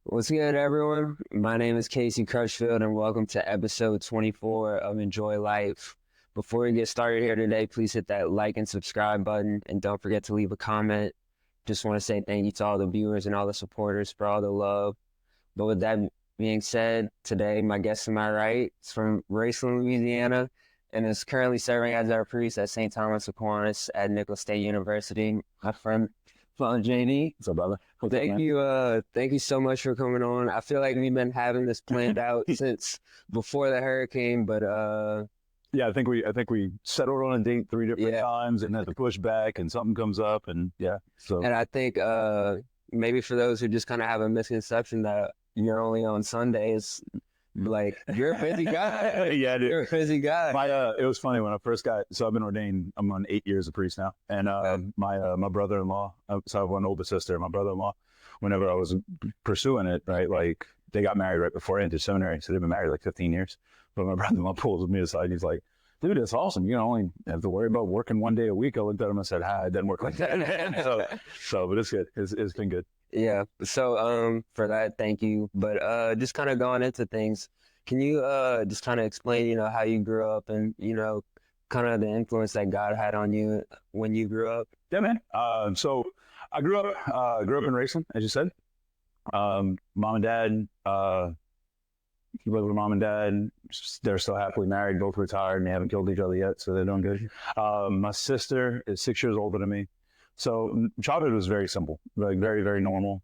What's good, everyone? My name is Casey Crutchfield, and welcome to episode 24 of Enjoy Life. Before we get started here today, please hit that like and subscribe button, and don't forget to leave a comment. Just want to say thank you to all the viewers and all the supporters for all the love. But with that being said, today my guest to my right is from Raceland, Louisiana, and is currently serving as our priest at St. Thomas Aquinas at Nicholas State University. My friend, Father JD. What's up, brother? Thank you so much for coming on. I feel like we've been having this planned out since before the hurricane, but Yeah, I think we settled on a date 3 different times and had to push back, and something comes up, and and I think maybe for those who just kind of have a misconception that you're only on Sundays, like you're a busy guy. Yeah, dude. You're a busy guy. It was funny when I first so I've been ordained. I'm on 8 years of priest now, and my brother-in-law. So I have one older sister. My brother-in-law, whenever I was pursuing it, right, like they got married right before I entered seminary, so they've been married like 15 years. But my brother-in-law pulls me aside. He's like, "Dude, it's awesome. You don't only have to worry about working 1 day a week." I looked at him and said, "Hi, it doesn't work like that." But it's good. It's been good. Yeah. So for that, thank you. But just kind of going into things, can you just kind of explain, how you grew up and, kind of the influence that God had on you when you grew up? Yeah, man. So I grew up in Raceland, as you said. Mom and dad, he lived with mom and dad. They're still happily married, both retired, and they haven't killed each other yet, so they're doing good. My sister is 6 years older than me. So childhood was very simple, like very, very normal.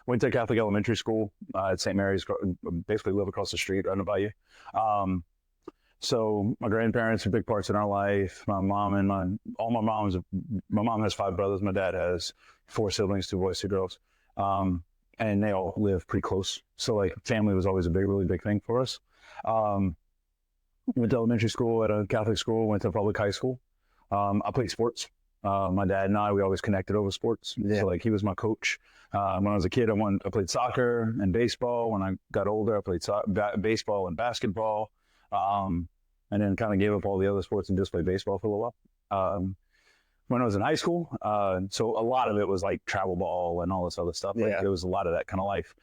Went to Catholic elementary school at St. Mary's, basically live across the street, right by you. So my grandparents are big parts in our life. My mom and my mom has 5 brothers. My dad has 4 siblings, 2 boys, 2 girls. And they all live pretty close. So like family was always a really big thing for us. Went to elementary school at a Catholic school, went to public high school. I played sports. My dad and we always connected over sports. Yeah. So like he was my coach. When I was a kid, I played soccer and baseball. When I got older, I played baseball and basketball. And then kind of gave up all the other sports and just played baseball for a little while. When I was in high school, so a lot of it was like travel ball and all this other stuff. Like there was a lot of that kind of life.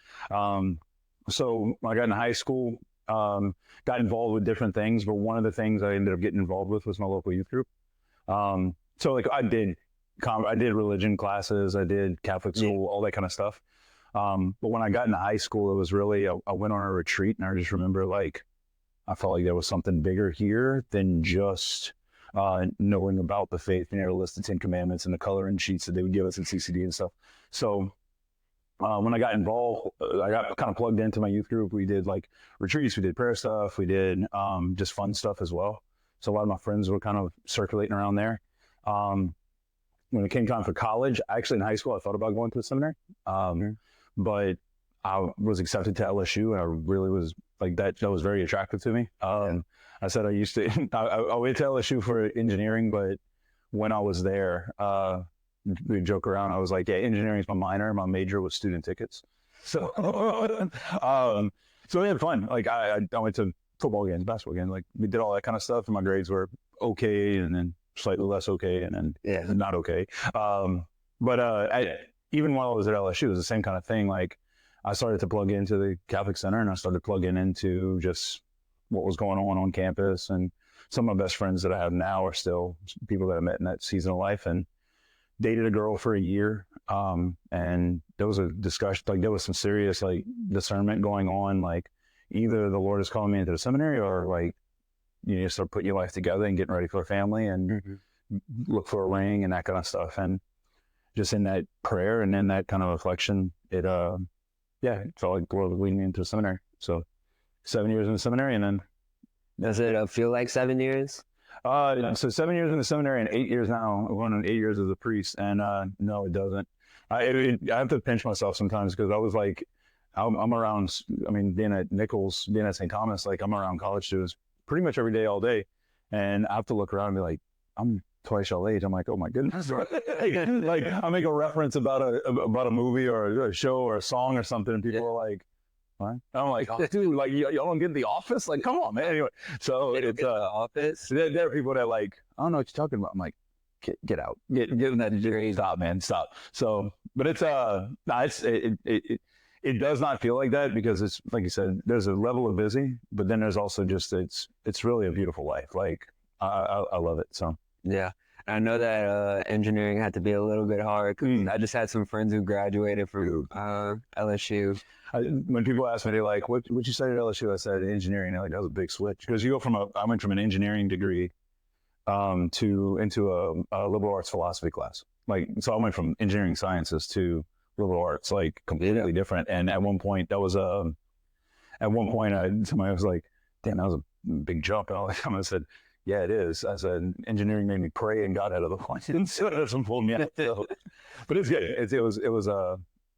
So when I got in high school, got involved with different things, but one of the things I ended up getting involved with was my local youth group. So like I did religion classes, I did Catholic school, all that kind of stuff. But when I got into high school, it was really, I went on a retreat, and I just remember like, I felt like there was something bigger here than just knowing about the faith. You know, the list of 10 commandments and the coloring sheets that they would give us at CCD and stuff. So when I got involved, I got kind of plugged into my youth group. We did like retreats, we did prayer stuff, we did just fun stuff as well. So a lot of my friends were kind of circulating around there. When it came time for college, actually in high school, I thought about going to the seminary, but I was accepted to LSU, and I really was like that was very attractive to me. I said I used to, I went to LSU for engineering, but when I was there, we joke around. I was like, yeah, engineering is my minor. My major was student tickets. So, so we had fun. Like I went to football games, basketball games, like we did all that kind of stuff, and my grades were okay, and then slightly less okay, and then not okay. Even while I was at LSU, it was the same kind of thing. Like I started to plug into the Catholic Center, and I started plugging into just what was going on campus. And some of my best friends that I have now are still people that I met in that season of life, and dated a girl for a year. And there was a discussion, like there was some serious like discernment going on. Like either the Lord is calling me into the seminary, or like you need to start putting your life together and getting ready for a family and look for a ring and that kind of stuff. And just in that prayer and in that kind of reflection, it felt like the Lord was leading me into the seminary. So 7 years in the seminary, and then does it feel like 7 years? So 7 years in the seminary and 8 years now. I'm going on 8 years as a priest, and no, it doesn't. I have to pinch myself sometimes, because I was like, I'm around. I mean, being at Nichols, being at St. Thomas, like I'm around college students pretty much every day, all day, and I have to look around and be like, I'm twice your age. I'm like, oh my goodness. Like I make a reference about a movie or a show or a song or something, and people are like, what? I'm like, oh, dude, like y'all don't get in the office? Like, come on, man. Anyway, so it's the office. There are people that like, I don't know what you're talking about. I'm like, get out, get in that degree. Stop, man, stop. So, but it's It does not feel like that because it's like you said, there's a level of busy, but then there's also just it's really a beautiful life. Like I love it. So Yeah. I know that engineering had to be a little bit hard. I just had some friends who graduated from LSU. When people ask me, they're like, what you study at LSU? I said engineering. They're like, that was a big switch because you go from I went from an engineering degree into a liberal arts philosophy class. Like, so I went from engineering sciences to liberal arts, like completely different. And at one point, somebody was like, damn, that was a big jump. And all the time I said, yeah, it is. I said, engineering made me pray and got out of the point. And so it doesn't pull me out. So, but it's good. It was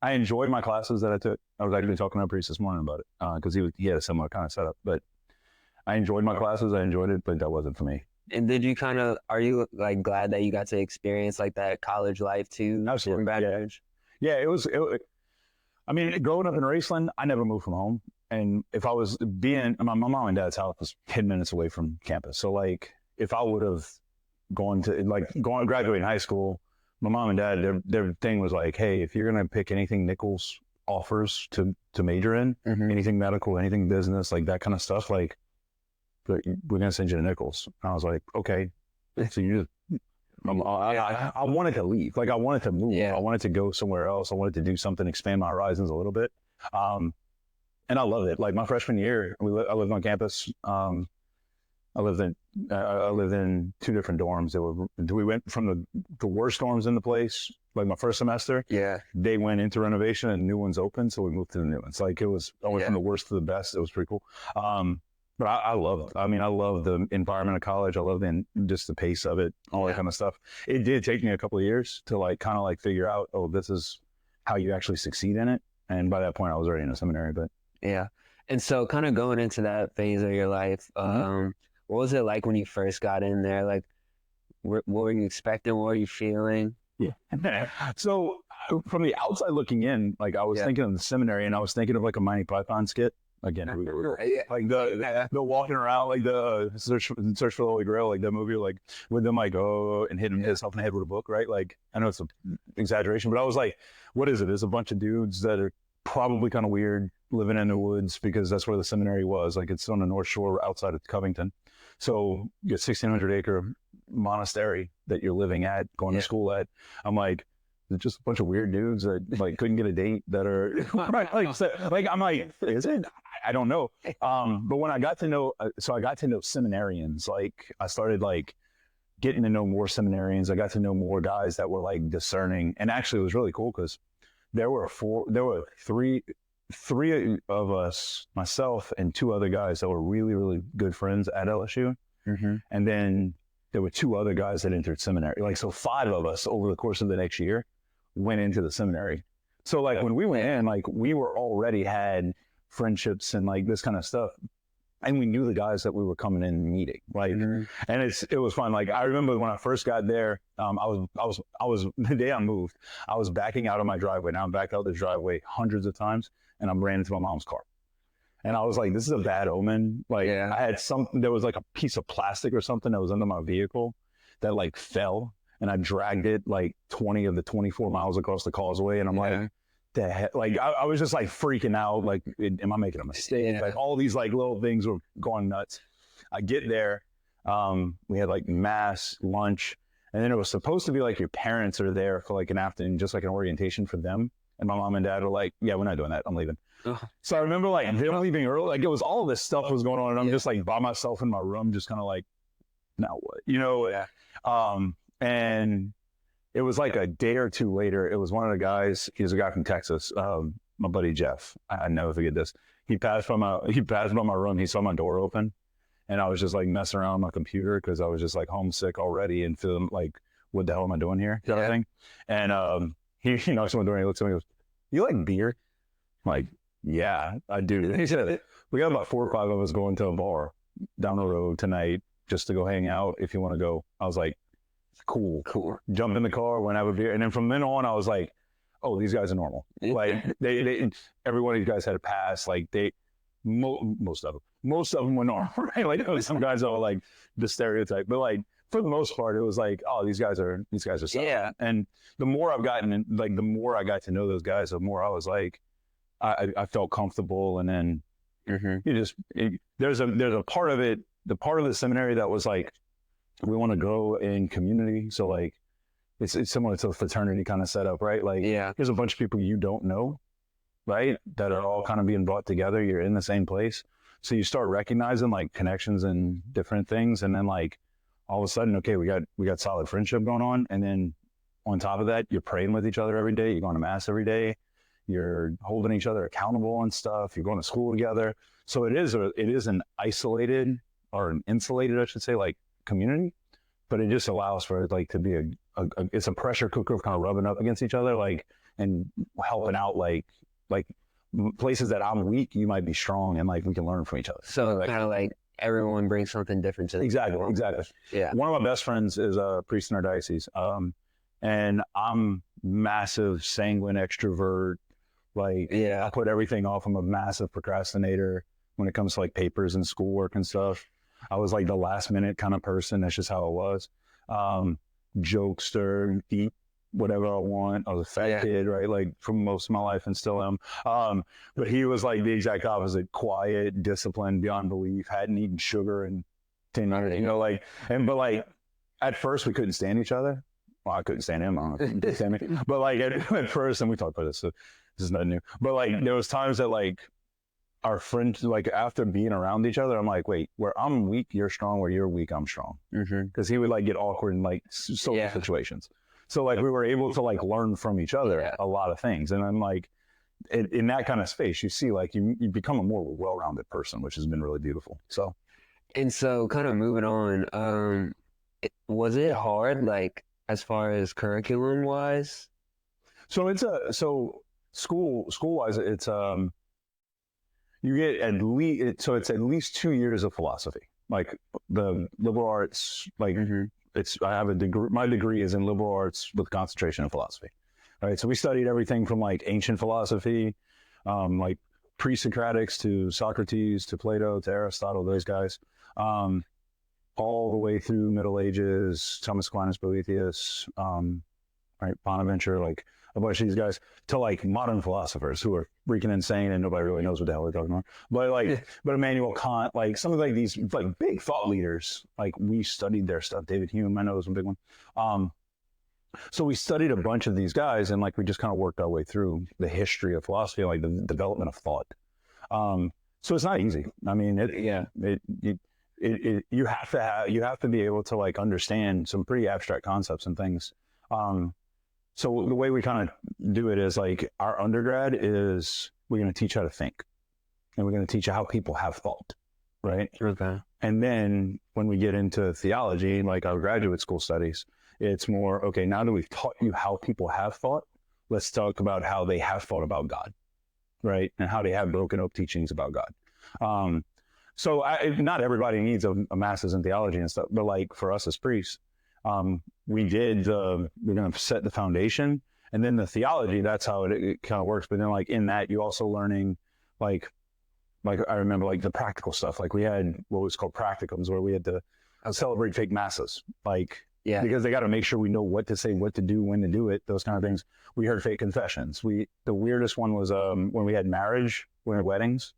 I enjoyed my classes that I took. I was actually talking to a priest this morning about it because he had a similar kind of setup. But I enjoyed my classes. I enjoyed it, but that wasn't for me. And did you are you like glad that you got to experience like that college life too? Absolutely. Yeah, it was. I mean, growing up in Raceland, I never moved from home. And if I was my mom and dad's house was 10 minutes away from campus. So like, if I would have graduating high school, my mom and dad, their thing was like, hey, if you're going to pick anything Nichols offers to major in, anything medical, anything business, like that kind of stuff, like, we're going to send you to Nichols. And I was like, okay. So I wanted to leave. Like, I wanted to move. Yeah. I wanted to go somewhere else. I wanted to do something, expand my horizons a little bit. And I loved it. Like my freshman year, I lived on campus. I lived in 2 different dorms. We went from the worst dorms in the place. Like my first semester, they went into renovation and new ones opened, so we moved to the new ones. Like I went from the worst to the best. It was pretty cool. But I love it. I mean, I love the environment of college. I love just the pace of it, all that kind of stuff. It did take me a couple of years to kind of figure out, oh, this is how you actually succeed in it. And by that point, I was already in a seminary. But yeah. And so kind of going into that phase of your life, what was it like when you first got in there? Like, what were you expecting? What were you feeling? Yeah. So from the outside looking in, like I was thinking of the seminary and I was thinking of like a Monty Python skit. Again, like the walking around, like the search for the Holy Grail, like that movie, like with them, like and hitting himself in the head with a book, right? Like I know it's an exaggeration, but I was like, what is it? It's a bunch of dudes that are probably kind of weird, living in the woods because that's where the seminary was. Like it's on the North Shore outside of Covington, so you get 1,600-acre monastery that you're living at, going to school at. I'm like, it's just a bunch of weird dudes that like couldn't get a date that are like I'm like, is it? I don't know. But when I got to know, seminarians. Like I started like getting to know more seminarians. I got to know more guys that were like discerning, and actually it was really cool because there were three of us, myself and 2 other guys that were really, really good friends at LSU, and then there were 2 other guys that entered seminary. Like so, 5 of us over the course of the next year went into the seminary. So like when we went in, like we were already had friendships and like this kind of stuff, and we knew the guys that we were coming in and meeting, like and it was fun. Like I remember when I first got there, I was the day I moved, I was backing out of my driveway. Now I'm backed out the driveway hundreds of times, and I ran into my mom's car, and I was like, this is a bad omen. Like I had there was like a piece of plastic or something that was under my vehicle that like fell, and I dragged it like 20 of the 24 miles across the causeway, and I'm like, the heck? Like I was just like freaking out. Like, am I making a mistake? Like all these like little things were going nuts. I get there, we had like mass, lunch, and then it was supposed to be like your parents are there for like an afternoon, just like an orientation for them. And my mom and dad were like, yeah, we're not doing that. I'm leaving. So I remember like they're leaving early. Like it was all this stuff was going on, and I'm just like by myself in my room, just kind of like, now what? You know? And it was like a day or 2 later. It was one of the guys. He was a guy from Texas. My buddy Jeff. I never forget this. He passed by my room. He saw my door open, and I was just like messing around on my computer because I was just like homesick already and feeling like, what the hell am I doing here? Kind of thing. And he knocks on my door and he looks at me and goes, "You like beer?" I'm like, "Yeah, I do." And he said, "We got about 4 or 5 of us going to a bar down the road tonight just to go hang out if you want to go." I was like, Cool. Jumped in the car, went have a beer, and then from then on, I was like, "Oh, these guys are normal." Like they every one of these guys had a pass. Like most of them were normal, right? Like there was some guys that were like the stereotype, but like for the most part, it was like, "Oh, these guys are solid." And the more I got to know those guys, the more I was like, I felt comfortable. And then there's a part of it, the part of the seminary that was like, we want to grow in community. So like, it's similar to a fraternity kind of setup, right? Like, here's a bunch of people you don't know, right? That are all kind of being brought together. You're in the same place. So you start recognizing like connections and different things. And then like, all of a sudden, okay, we got solid friendship going on. And then on top of that, you're praying with each other every day. You're going to mass every day. You're holding each other accountable on stuff. You're going to school together. So it is an isolated or an insulated, I should say, like community, but it just allows for it like to be it's a pressure cooker of kind of rubbing up against each other, like, and helping out, like places that I'm weak, you might be strong, and like we can learn from each other. So kind of like everyone brings something different to the exactly. Yeah. One of my best friends is a priest in our diocese, and I'm massive sanguine extrovert. Like, I put everything off. I'm a massive procrastinator when it comes to like papers and schoolwork and stuff. I was like the last minute kind of person. That's just how it was. Jokester, eat whatever I want. I was a fat kid, right? Like for most of my life, and still am. But he was like the exact opposite: quiet, disciplined beyond belief. Hadn't eaten sugar in 10 years, you know, like. But like at first, we couldn't stand each other. Well, I couldn't stand him. I don't know if he could stand me. But like at first, and we talked about this, so this is nothing new. But like there was times that like our friends, like after being around each other, I'm like, wait, where I'm weak, you're strong. Where you're weak, I'm strong. Because he would like get awkward in like social situations. So like we were able to like learn from each other a lot of things. And I'm like, in that kind of space, you see like you become a more well-rounded person, which has been really beautiful. So, and so kind of moving on, was it hard, like as far as curriculum wise? So it's school wise, it's you get at least, so it's at least 2 years of philosophy, like the liberal arts, like I have a degree, my degree is in liberal arts with concentration in philosophy. All right. So we studied everything from like ancient philosophy, like pre-Socratics to Socrates, to Plato, to Aristotle, those guys, all the way through Middle Ages, Thomas Aquinas, Boethius, right, Bonaventure, like a bunch of these guys, to like modern philosophers who are freaking insane and nobody really knows what the hell they're talking about. But like, but Immanuel Kant, like some of like these like big thought leaders, like we studied their stuff. David Hume, I know, is a big one. So we studied a bunch of these guys, and like we just kind of worked our way through the history of philosophy, like the development of thought. So it's not easy. I mean, you have to be able to like understand some pretty abstract concepts and things. So the way we kind of do it is like our undergrad is we're going to teach you how to think, and we're going to teach you how people have thought, right? Okay. And then when we get into theology, like our graduate school studies, it's more, okay, now that we've taught you how people have thought, let's talk about how they have thought about God, right? And how they have broken up teachings about God. So not everybody needs a master's in theology and stuff, but like for us as priests, we're going to set the foundation, and then the theology, that's how it kind of works. But then like in that, you also learning like I remember like the practical stuff. Like we had what was called practicums, where we had to celebrate fake masses, because they got to make sure we know what to say, what to do, when to do it, those kind of things. We heard fake confessions. The weirdest one was when we had weddings,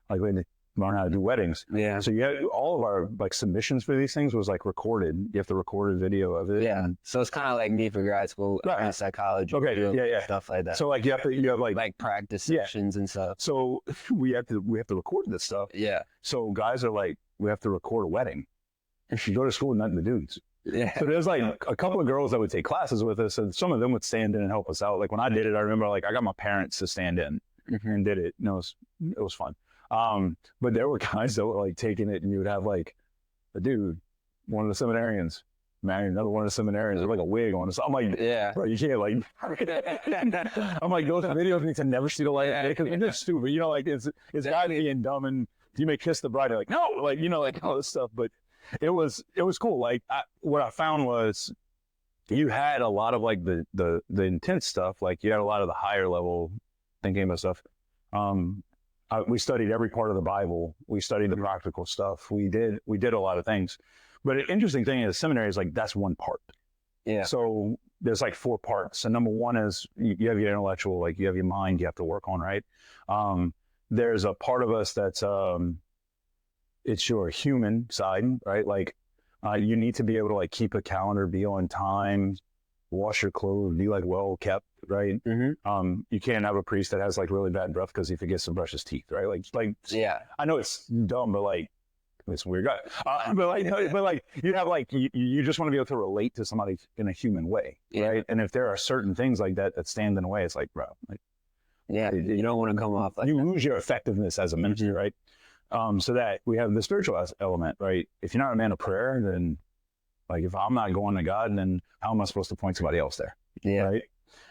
like we had to learn how to do weddings. Yeah. So you had all of our like submissions for these things was like recorded. You have to record a video of it. Yeah. So it's kind of like me for grad school, right. Psychology. Okay. Yeah. Stuff like that. So like you have like practice sessions and stuff. So we have to record this stuff. Yeah. So guys are like, we have to record a wedding. You go to school with nothing to do. Yeah. So there's like a couple of girls that would take classes with us, and some of them would stand in and help us out. Like when I did it, I remember like I got my parents to stand in and did it. And it was fun. But there were guys that were like taking it, and you would have like a dude, one of the seminarians, married another one of the seminarians with like a wig on. So I'm like, bro, you can't like, I'm like, those videos need to never see the light of day, because it's just stupid. You know, like it's guy being dumb, and you may kiss the bride, like, no, like, you know, like all this stuff. But it was cool. Like what I found was you had a lot of like the intense stuff. Like you had a lot of the higher level thinking about stuff. We studied every part of the Bible. We studied the practical stuff. We did a lot of things. But an interesting thing is seminary is like, that's one part. Yeah. So there's like 4 parts. And number one is you have your intellectual, like you have your mind you have to work on, right? There's a part of us that's it's your human side, right? Like you need to be able to like keep a calendar, be on time, wash your clothes, be like well kept, right? You can't have a priest that has like really bad breath because he forgets to brush his teeth, right? Like Yeah. I know it's dumb, but like it's a weird guy. But you have like you just want to be able to relate to somebody in a human way, right? And if there are certain things like that that stand in the way, it's like, bro, like, yeah, you don't want to come off like you that. lose your effectiveness as a minister, right? So that we have the spiritual element, right? If you're not a man of prayer, then like if I'm not going to God, then how am I supposed to point somebody else there? Yeah. Right.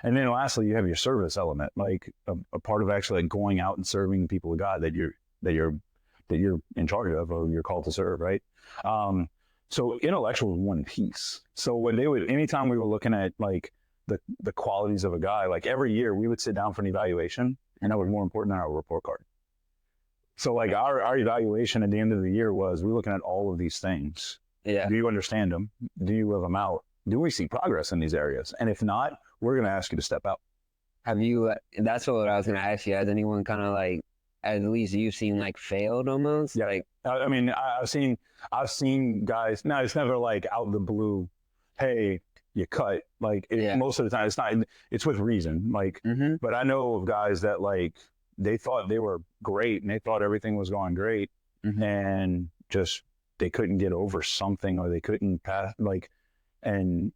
And then lastly, you have your service element, like a part of actually like going out and serving the people of God that you're in charge of or you're called to serve, right? So intellectual is one piece. So when anytime we were looking at like the qualities of a guy, like every year we would sit down for an evaluation, and that was more important than our report card. So like our evaluation at the end of the year was we're looking at all of these things. Yeah. Do you understand them? Do you live them out? Do we see progress in these areas? And if not, we're going to ask you to step out. Have you, that's what I was going to ask you. Has anyone kind of like, at least you've seen like failed almost? Yeah. Like, I mean, I've seen guys, no, it's never like out of the blue, hey, you cut. Like most of the time, it's with reason. Like, but I know of guys that like, they thought they were great and they thought everything was going great and just, they couldn't get over something or they couldn't pass, like, and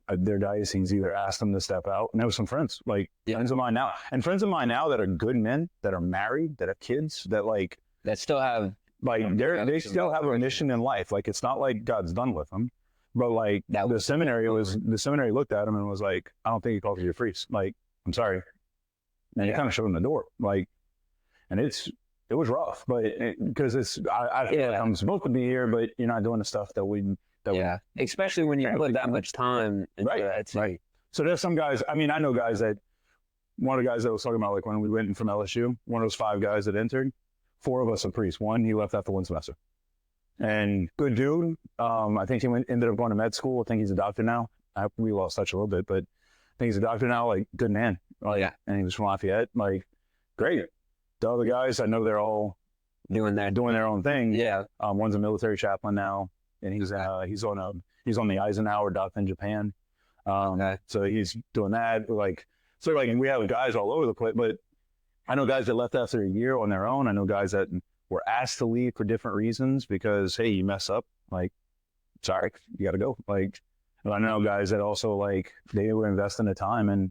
their diocese either asked them to step out. And there was some friends, like friends of mine now that are good men, that are married, that have kids, that like, that still have, like, they still have a mission in life. Like, it's not like God's done with them, but like the seminary looked at them and was like, I don't think you called for your priest. Like, I'm sorry. And you kind of showed them the door. Like, and it was rough, but because I feel like I'm supposed to be here, but you're not doing the stuff that we especially when you put that much time into that. Right. So there's some guys, I mean, I know guys that, one of the guys that I was talking about, like when we went in from LSU, one of those 5 guys that entered, 4 of us are priests. One, he left after 1 semester. And good dude. I think he ended up going to med school. I think he's a doctor now. We lost touch a little bit, but I think he's a doctor now, like good man. Like, and he was from Lafayette. Like, great. The other guys, I know they're all doing their own thing. Yeah. One's a military chaplain now, and he's on the Eisenhower dock in Japan. So he's doing that. Like, so like, and we have guys all over the place. But I know guys that left after a year on their own. I know guys that were asked to leave for different reasons because, hey, you mess up. Like, sorry, you got to go. Like, and I know guys that also like they were investing the time and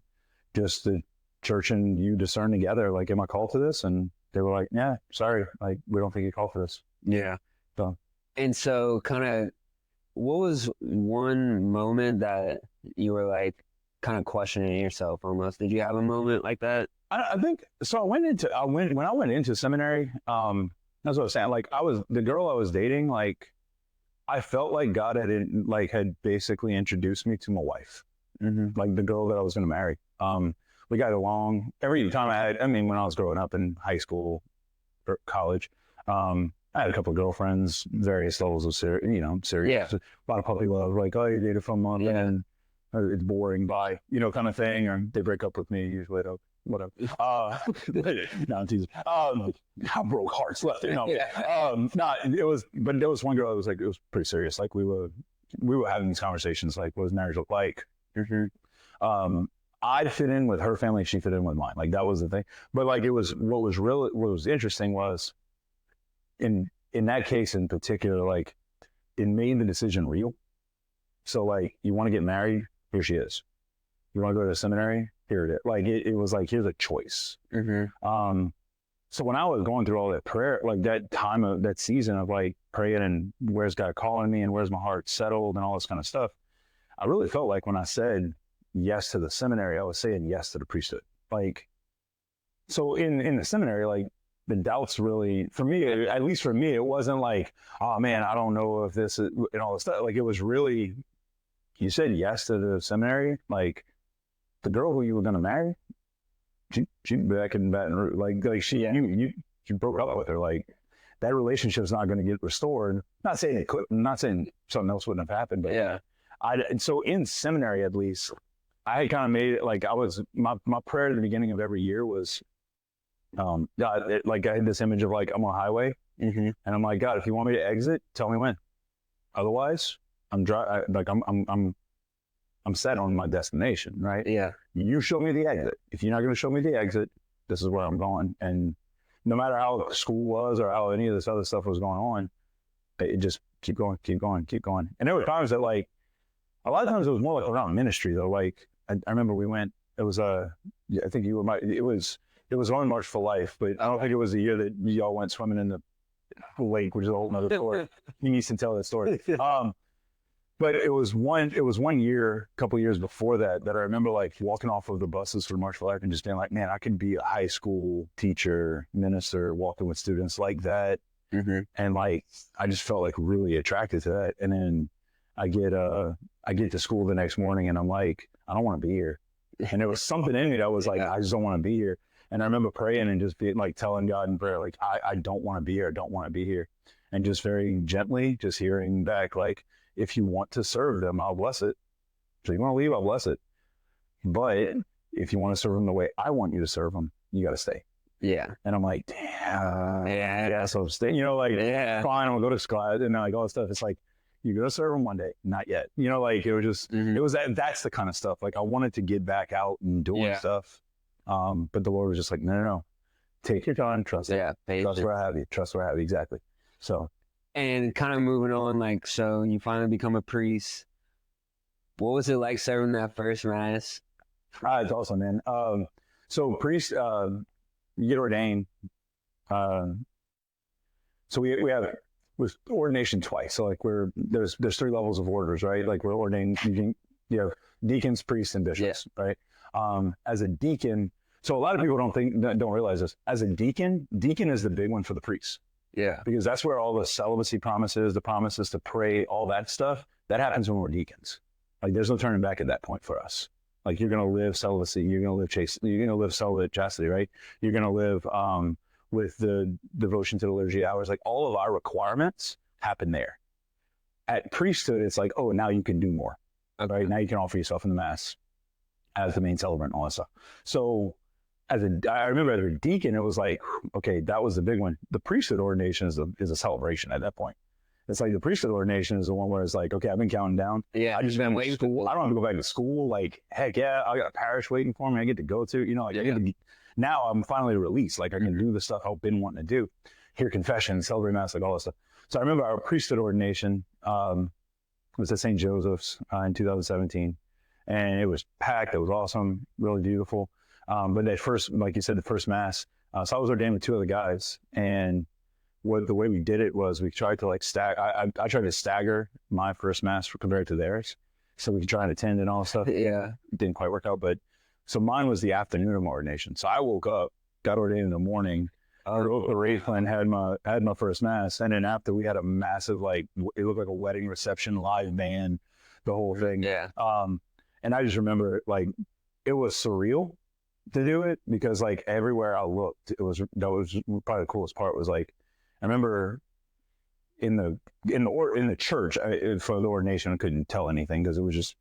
just the church and you discern together, like, am I called to this? And they were like, yeah, sorry, like, we don't think you're called for this. Yeah. So, and so kind of, what was one moment that you were like kind of questioning yourself almost? Did you have a moment like that? I think, so when I went into seminary, that's what I was saying. Like, the girl I was dating, like, I felt like God had basically introduced me to my wife, like the girl that I was going to marry. We got along every time when I was growing up in high school or college, I had a couple of girlfriends, various levels of serious. Yeah. A lot of puppy love, like, oh, you dated for a month and it's boring, bye, kind of thing. Or they break up with me usually. Whatever. No, I'm teasing. I broke hearts left. There was one girl that was like, it was pretty serious. Like we were having these conversations, like, what does marriage look like? I'd fit in with her family, she fit in with mine. Like, that was the thing. But like, what was interesting was in that case in particular, like, it made the decision real. So like, you want to get married, here she is. You want to go to the seminary, here it is. Like, it was like, here's a choice. So when I was going through all that prayer, like that time of that season of like praying and where's God calling me and where's my heart settled and all this kind of stuff, I really felt like when I said yes to the seminary, I was saying yes to the priesthood. Like, so in the seminary, like, the doubts really, for me, at least for me, it wasn't like, oh man, I don't know if this is, and all this stuff. Like, it was really, you said yes to the seminary, like, the girl who you were going to marry, she back in Baton Rouge, like you broke up with her. Like, that relationship's not going to get restored. Not saying it could, not saying something else wouldn't have happened, but So in seminary, at least, I had kind of made it like my prayer at the beginning of every year was, God, like I had this image of like I'm on a highway, and I'm like, God, if you want me to exit, tell me when. Otherwise, I'm set on my destination, right? Yeah. You show me the exit. If you're not going to show me the exit, this is where I'm going. And no matter how school was or how any of this other stuff was going on, it just keep going. And there were times that like, a lot of times it was more like around ministry though. Like I remember we went, it was I think you were it was on March for Life, but I don't think it was the year that y'all went swimming in the lake, which is a whole nother story. He needs to tell that story. But it was one year, a couple of years before that I remember like walking off of the buses for March for Life and just being like, man, I could be a high school teacher, minister, walking with students like that. And like, I just felt like really attracted to that. And then I get to school the next morning and I'm like, I don't want to be here. And there was something in me that was like, I just don't want to be here. And I remember praying and just being like telling God in prayer, like, I don't want to be here. I don't want to be here. And just very gently, just hearing back, like, if you want to serve them, I'll bless it. So you want to leave, I'll bless it. But if you want to serve them the way I want you to serve them, you got to stay. Yeah. And I'm like, damn. Yeah. So I'm staying, like, fine, I'll go to class and like all this stuff. It's like, you're going to serve them one day. Not yet. Like it was just, it was that's the kind of stuff. Like I wanted to get back out and doing stuff. But the Lord was just like, no. Take your time. Trust it. Trust where I have you. Trust where I have you. Exactly. So. And kind of moving on, like, so you finally become a priest. What was it like serving that first mass? It's awesome, man. So priest, you get ordained. So we have with ordination twice. So like there's 3 levels of orders, right? Like we're ordained. You have deacons, priests, and bishops, right? As a deacon, so a lot of people don't realize this. As a deacon is the big one for the priests. Yeah. Because that's where all the celibacy promises, the promises to pray, all that stuff, that happens when we're deacons. Like there's no turning back at that point for us. Like you're going to live celibacy, you're going to live chaste, you're going to live celibate chastity, right? You're going to live with the devotion to the liturgy hours. Like all of our requirements happen there. At priesthood, it's like, oh, now you can do more. Okay. Right? Now you can offer yourself in the mass as the main celebrant and all that stuff. So I remember as a deacon, it was like, okay, that was the big one. The priesthood ordination is a celebration at that point. It's like the priesthood ordination is the one where it's like, okay, I've been counting down. Yeah, I just been waiting. School. I don't have to go back to school. Like, heck yeah, I got a parish waiting for me. I get to go to, like, now I'm finally released. Like I can do the stuff I've been wanting to do, hear confession, celebrate mass, like all that stuff. So I remember our priesthood ordination was at St. Joseph's in 2017, and it was packed. It was awesome, really beautiful. But that first, like you said, the first mass, so I was ordained with 2 other guys, and the way we did it was we tried to like I tried to stagger my first mass compared to theirs, so we could try and attend and all that stuff. Yeah, it didn't quite work out, but so mine was the afternoon of my ordination. So I woke up, got ordained in the morning, drove to Raceland, had my first mass, and then after we had a massive, like, it looked like a wedding reception, live band, the whole thing. Yeah. And I just remember, like, it was surreal to do it because, like, everywhere I looked, that was probably the coolest part. Was like, I remember in the church for the ordination, I couldn't tell anything because it was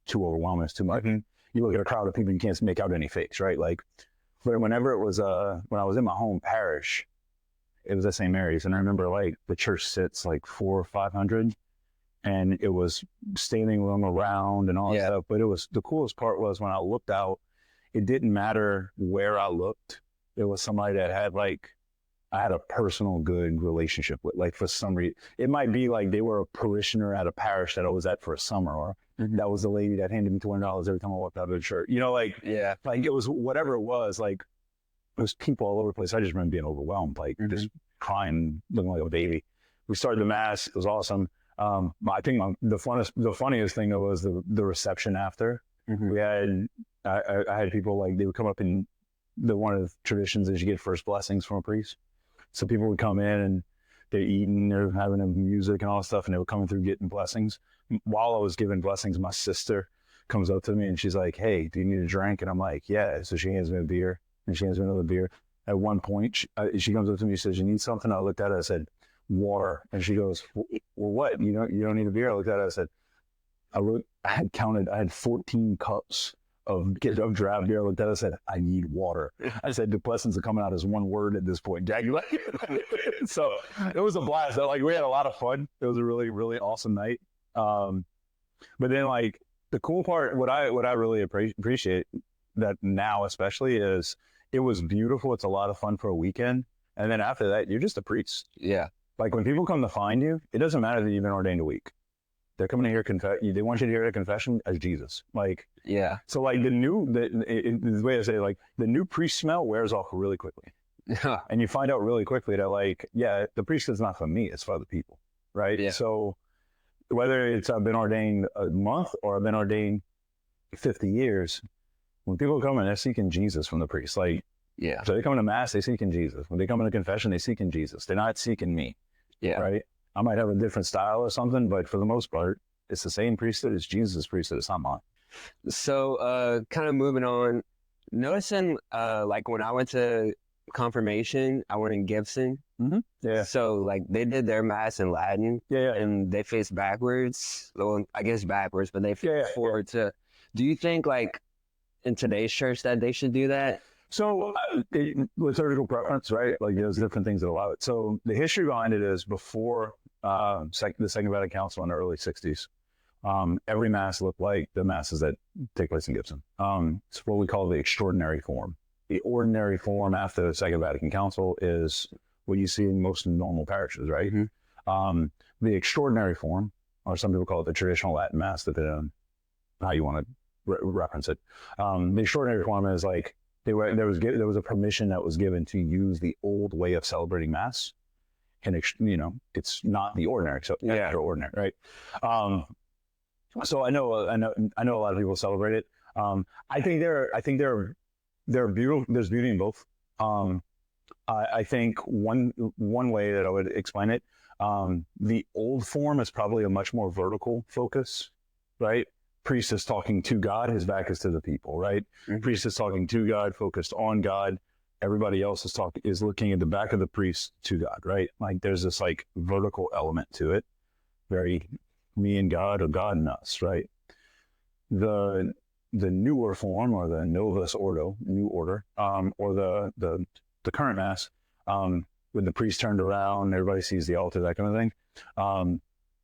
too overwhelming. It's too much. Mm-hmm. You look at a crowd of people, you can't make out any face, right? Like, but whenever it was when I was in my home parish, it was at St. Mary's, and I remember like the church sits like 400 or 500, and it was standing room around and all that stuff. But it was the coolest part was when I looked out, it didn't matter where I looked. It was somebody that had I had a personal good relationship with. Like for some reason, it might be like they were a parishioner at a parish that I was at for a summer, or that was the lady that handed me $200 every time I walked out of the church. Like it was whatever it was. Like it was people all over the place. I just remember being overwhelmed, like just crying, looking like a baby. We started the mass. It was awesome. I think the funniest thing though was the reception after. We had I had people like they would come up in one of the traditions is you get first blessings from a priest. So people would come in and they're eating, they're having music and all that stuff, and they were coming through getting blessings. While I was giving blessings, my sister comes up to me and she's like, "Hey, do you need a drink?" And I'm like, "Yeah." So she hands me a beer, and she hands me another beer. At one point, she comes up to me and says, "You need something?" I looked at her, I said, "Water." And she goes, "Well, what? You don't need a beer?" I looked at her, I said, I had 14 cups of draft beer. I looked at it and said, I need water. I said, depressants are coming out as one word at this point. Jack, you like it? So it was a blast. Like, we had a lot of fun. It was a really, really awesome night. But then, like, the cool part, what I really appreciate that now especially is it was beautiful. It's a lot of fun for a weekend. And then after that, you're just a priest. Yeah. Like, when people come to find you, it doesn't matter that you've been ordained a week. They're coming to hear they want you to hear a confession as Jesus. Like, yeah. So like the way I say it, like the new priest smell wears off really quickly. Yeah. And you find out really quickly that, like, yeah, the priest is not for me, it's for other people. Right. Yeah. So whether it's I've been ordained a month or I've been ordained 50 years, when people come in, they're seeking Jesus from the priest. Like, yeah. So they come to mass, they seeking Jesus. When they come into confession, they seeking Jesus. They're not seeking me. Yeah. Right. I might have a different style or something, but for the most part, it's the same priesthood. It's Jesus' priesthood. It's not mine. So, kind of moving on, noticing, like when I went to confirmation, I went in Gibson. Mm-hmm. Yeah. So, like, they did their mass in Latin. Yeah. And they faced backwards. Well, I guess backwards, but they faced forward to. Do you think, like, in today's church that they should do that? So, liturgical preference, right? Like, there's different things that allow it. So, the history behind it is before the Second Vatican Council in the early 60s. Every mass looked like the masses that take place in Gibson. It's what we call the extraordinary form. The ordinary form after the Second Vatican Council is what you see in most normal parishes, right? Mm-hmm. The extraordinary form, or some people call it the traditional Latin Mass, how you want to reference it. The extraordinary form is like there was a permission that was given to use the old way of celebrating Mass, and it's not the ordinary, so extraordinary, right? So I know a lot of people celebrate it. I think there are beautiful. There's beauty in both. I think one way that I would explain it, the old form is probably a much more vertical focus, right? Priest is talking to God, his back is to the people, right? Mm-hmm. Priest is talking to God, focused on God. Everybody else is looking at the back of the priest to God, right? Like, there's this like vertical element to it, very me and God, or God and us, right? The newer form, or the Novus Ordo, new order, or the current Mass, when the priest turned around, everybody sees the altar, that kind of thing.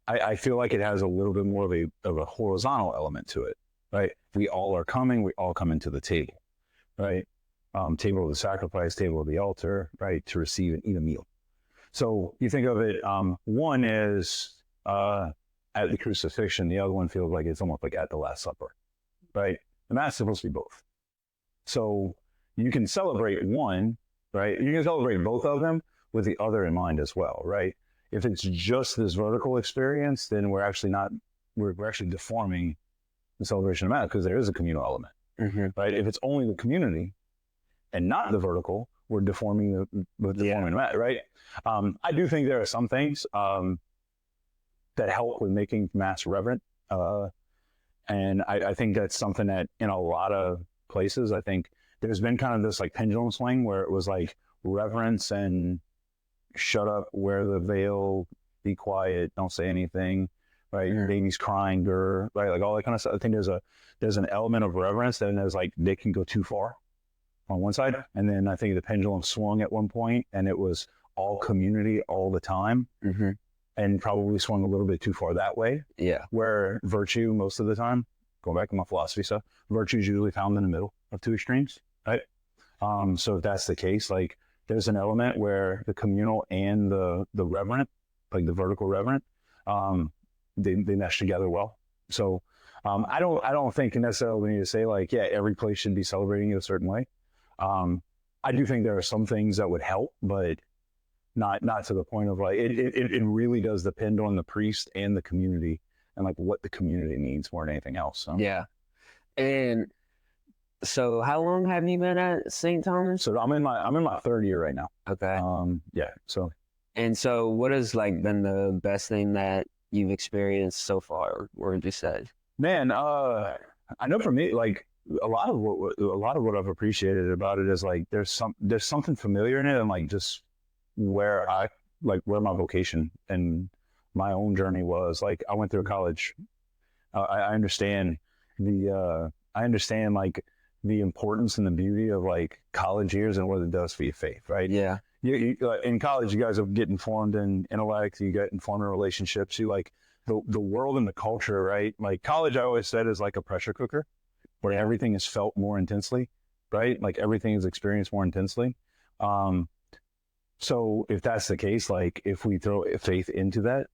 I feel like it has a little bit more of a horizontal element to it, right? We all are coming, we all come into the table, right? Table of the sacrifice, table of the altar, right? To receive and eat a meal. So you think of it, one is at the crucifixion, the other one feels like it's almost like at the Last Supper, right? The Mass is supposed to be both. So you can celebrate one, right? You can celebrate both of them with the other in mind as well, right? If it's just this vertical experience, then we're actually deforming the celebration of Mass, because there is a communal element, mm-hmm. right? If it's only the community and not the vertical, we're deforming the Mass, right? I do think there are some things that help with making Mass reverent, and I think that's something that in a lot of places, I think there's been kind of this like pendulum swing where it was like reverence and shut up, wear the veil, be quiet, don't say anything, right? Your baby's crying, right? Like all that kind of stuff. I think there's an element of reverence, and there's like they can go too far on one side, and then I think the pendulum swung at one point, and it was all community all the time, mm-hmm. and probably swung a little bit too far that way. Yeah, where virtue most of the time, going back to my philosophy stuff, virtue is usually found in the middle of two extremes, right? So if that's the case, like, there's an element where the communal and the reverent, like the vertical reverent, they mesh together well. So I don't think necessarily we need to say like, yeah, every place should be celebrating it a certain way. I do think there are some things that would help, but not to the point of like it really does depend on the priest and the community and like what the community needs more than anything else. So. Yeah. And so how long have you been at St. Thomas? So I'm in my third year right now. Okay. Yeah. So. And so what has like been the best thing that you've experienced so far? Or would you say? Man, I know for me, like a lot of what I've appreciated about it is like there's something familiar in it, and like just where my vocation and my own journey was. Like I went through college I understand like the importance and the beauty of like college years and what it does for your faith, right? Yeah. In college, you guys get informed in intellect, you get informed in relationships, you like the world and the culture, right? Like college, I always said, is like a pressure cooker where everything is felt more intensely, right? Like everything is experienced more intensely. So if that's the case, like if we throw faith into that,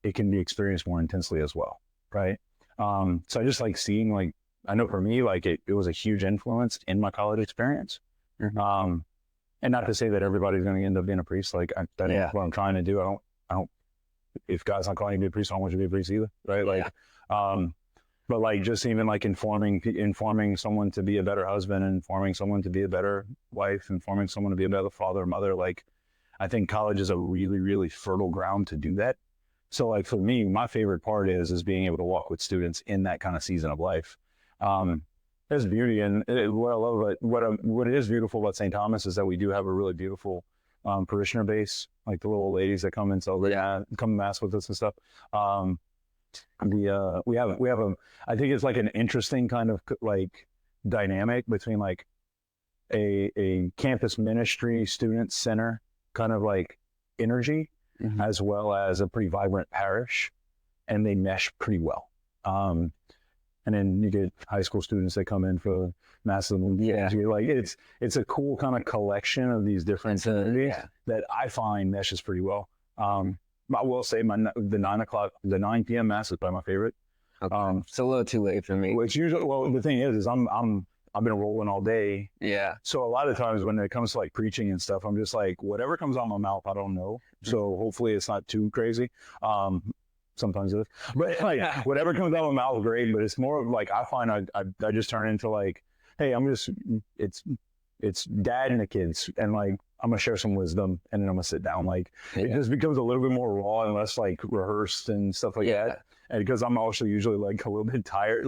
it can be experienced more intensely as well, right? So I just like seeing, like, I know for me, like it was a huge influence in my college experience. Mm-hmm. And not to say that everybody's going to end up being a priest. Like that ain't what I'm trying to do. I don't, if God's not calling you to be a priest, I don't want you to be a priest either, right? Like, but like just even like informing someone to be a better husband, informing someone to be a better wife, informing someone to be a better father or mother. Like, I think college is a really, really fertile ground to do that. So like for me, my favorite part is being able to walk with students in that kind of season of life. There's beauty, and what I love about what it is beautiful about St. Thomas is that we do have a really beautiful parishioner base, like the little old ladies that come and celebrate, come mass with us and stuff. We have a, I think it's like an interesting kind of like dynamic between like a campus ministry student center kind of like energy, as well as a pretty vibrant parish, and they mesh pretty well. And then you get high school students that come in for massive, like it's a cool kind of collection of these different communities that I find meshes pretty well. I will say the 9 p.m. mass is probably my favorite. Okay. It's a little too late for me. Which usually, well, the thing is I've been rolling all day. Yeah. So a lot of times when it comes to like preaching and stuff, I'm just like, whatever comes out of my mouth, I don't know. So hopefully it's not too crazy. Sometimes it is, but like whatever comes out of my mouth, great. But it's more of like, I find I just turn into like, hey, it's dad and the kids, and like I'm gonna share some wisdom, and then I'm gonna sit down. Like it just becomes a little bit more raw and less like rehearsed and stuff like that. And because I'm also usually like a little bit tired,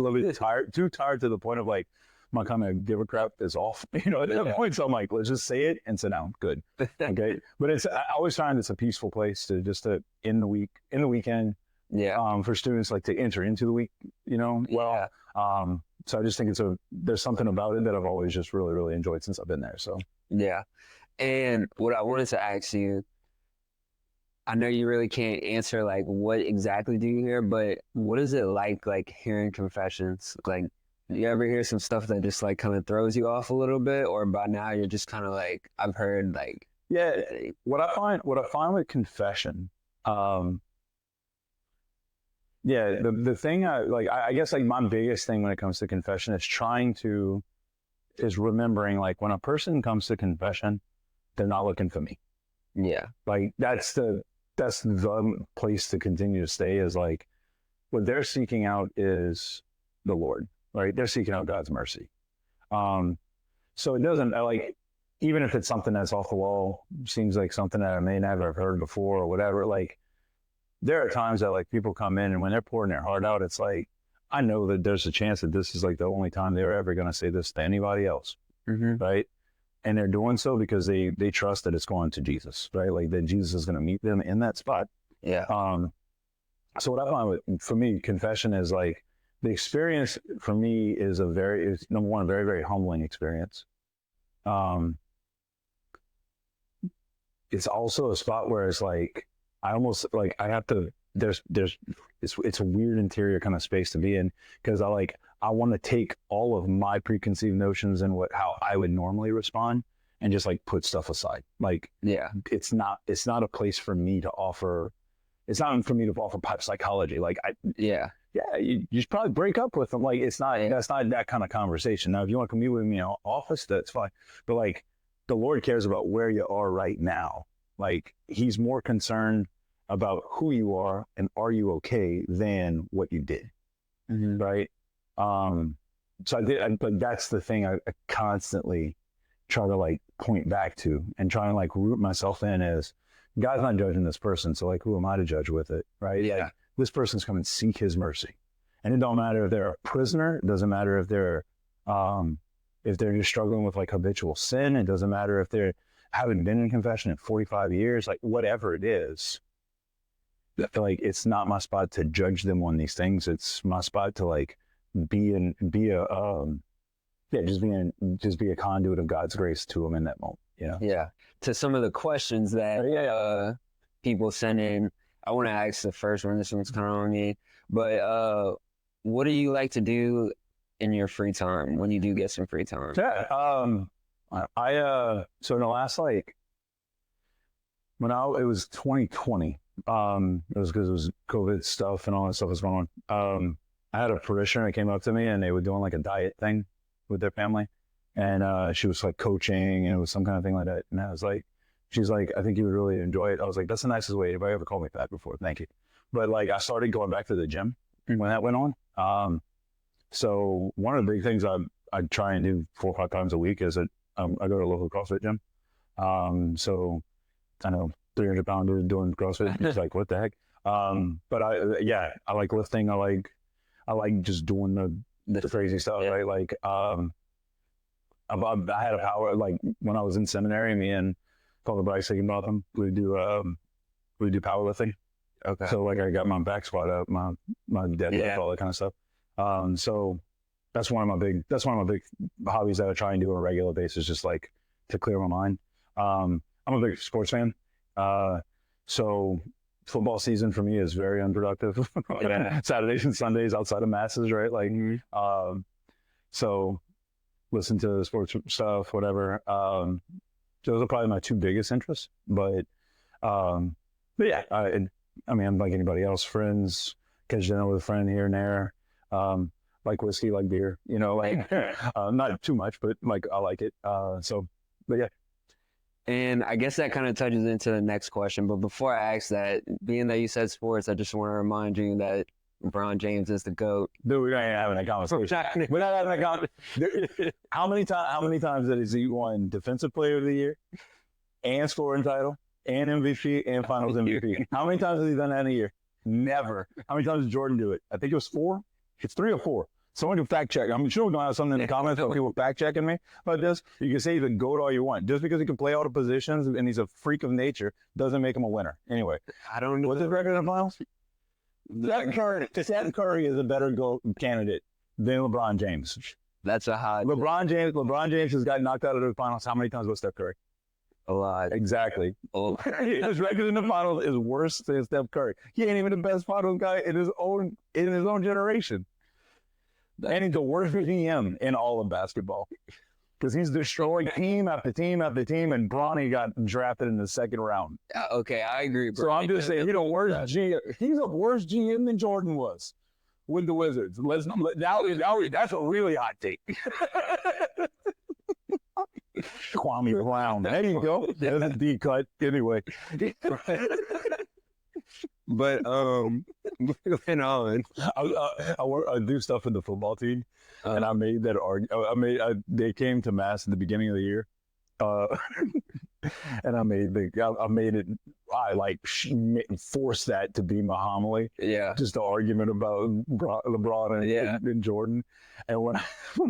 too tired to the point of like my kind of give a crap is off, at that point. So I'm like, let's just say it and sit down. Good. Okay. But I always find it's a peaceful place to in the weekend. For students like to enter into the week, so I just think there's something about it that I've always just really, really enjoyed since I've been there. So, yeah. And what I wanted to ask you, I know you really can't answer like what exactly do you hear, but what is it like hearing confessions? Like, do you ever hear some stuff that just like kind of throws you off a little bit, or by now you're just kind of like, I've heard like, what I find with confession, the thing I guess like my biggest thing when it comes to confession is remembering like when a person comes to confession, they're not looking for me. Yeah. Like that's the place to continue to stay, is like what they're seeking out is the Lord, right? They're seeking out God's mercy. So it doesn't like, even if it's something that's off the wall, seems like something that I may never have heard before or whatever, like there are times that like people come in and when they're pouring their heart out, it's like, I know that there's a chance that this is like the only time they're ever going to say this to anybody else. Right. And they're doing so because they trust that it's going to Jesus, right? Like that Jesus is going to meet them in that spot. Yeah. So what I find for me, confession is like, the experience for me is number one, a very, very humbling experience. It's also a spot where it's like, I almost like I have to, it's a weird interior kind of space to be in, because I want to take all of my preconceived notions and how I would normally respond and just like put stuff aside. Like, it's not a place for me to offer. It's not for me to offer psychology. Like you just probably break up with them. Like that's not that kind of conversation. Now, if you want to come meet with me in the office, that's fine. But like the Lord cares about where you are right now. Like he's more concerned about who you are and are you okay than what you did. Right. So but that's the thing I constantly try to like point back to and try and like root myself in is God's not judging this person. So like, who am I to judge with it? Right. Yeah. Like, this person's come and seek his mercy, and it don't matter if they're a prisoner. It doesn't matter if they're just struggling with like habitual sin. It doesn't matter if they haven't been in confession in 45 years, like whatever it is. I feel like it's not my spot to judge them on these things. It's my spot to like be just be a conduit of God's grace to them in that moment. Yeah. To some of the questions that people send in, I want to ask the first one. This one's kind of on me, but what do you like to do in your free time when you do get some free time? Yeah. So in the last like it was 2020. It was because it was COVID stuff and all that stuff was going on. I had a parishioner that came up to me and they were doing like a diet thing with their family. And she was like coaching and it was some kind of thing like that. And I was like, she's like, I think you would really enjoy it. I was like, that's the nicest way. Anybody ever called me fat before? Thank you. But like, I started going back to the gym when that went on. So one of the big things I try and do 4 or 5 times a week is that I go to a local CrossFit gym. So I know 300 pounders doing CrossFit. It's like, what the heck? But I like lifting. I like just doing the crazy stuff, right? Like, I had a power, like when I was in seminary, me and Father JD Matherne, we do powerlifting. Okay. So like I got my back squat up, my deadlift, all that kind of stuff. So that's one of my big hobbies that I try and do on a regular basis, just like to clear my mind. I'm a big sports fan. So football season for me is very unproductive. Saturdays and Sundays outside of masses, right? Like, so listen to sports stuff, whatever. Those are probably my 2 biggest interests. But yeah, I mean, I'm like anybody else, friends, catch dinner with a friend here and there. Like whiskey, like beer, like not too much, but like I like it. But yeah. And I guess that kind of touches into the next question. But before I ask that, being that you said sports, I just want to remind you that LeBron James is the GOAT. Dude, we ain't having a conversation. We're not having a conversation. How many times has he won Defensive Player of the Year and scoring title and MVP and Finals MVP? How many times has he done that in a year? Never. How many times did Jordan do it? I think it was 4. It's 3 or 4. Someone can fact check. I'm sure we're going to have something in the comments about people fact checking me about this. You can say he's a GOAT all you want. Just because he can play all the positions and he's a freak of nature doesn't make him a winner. Anyway, I don't know. What's his record in the finals? Steph Curry is a better GOAT candidate than LeBron James. That's a hot. LeBron James has got knocked out of the finals. How many times was Steph Curry? A lot. Exactly. Oh. His record in the finals is worse than Steph Curry. He ain't even the best finals guy in his own generation. And he's the worst GM in all of basketball because he's destroying team after team after team. And Bronny got drafted in the 2nd round. Okay, I agree, bro. So I'm just saying he's the worst GM. He's a worse GM than Jordan was with the Wizards. That's a really hot take. Kwame Brown. There you go. That's a D cut. Anyway. But moving on, I do stuff with the football team, and I made that argument. They came to mass at the beginning of the year, and I made it. I like forced that to be my homily. Yeah, just the argument about LeBron and Jordan. And when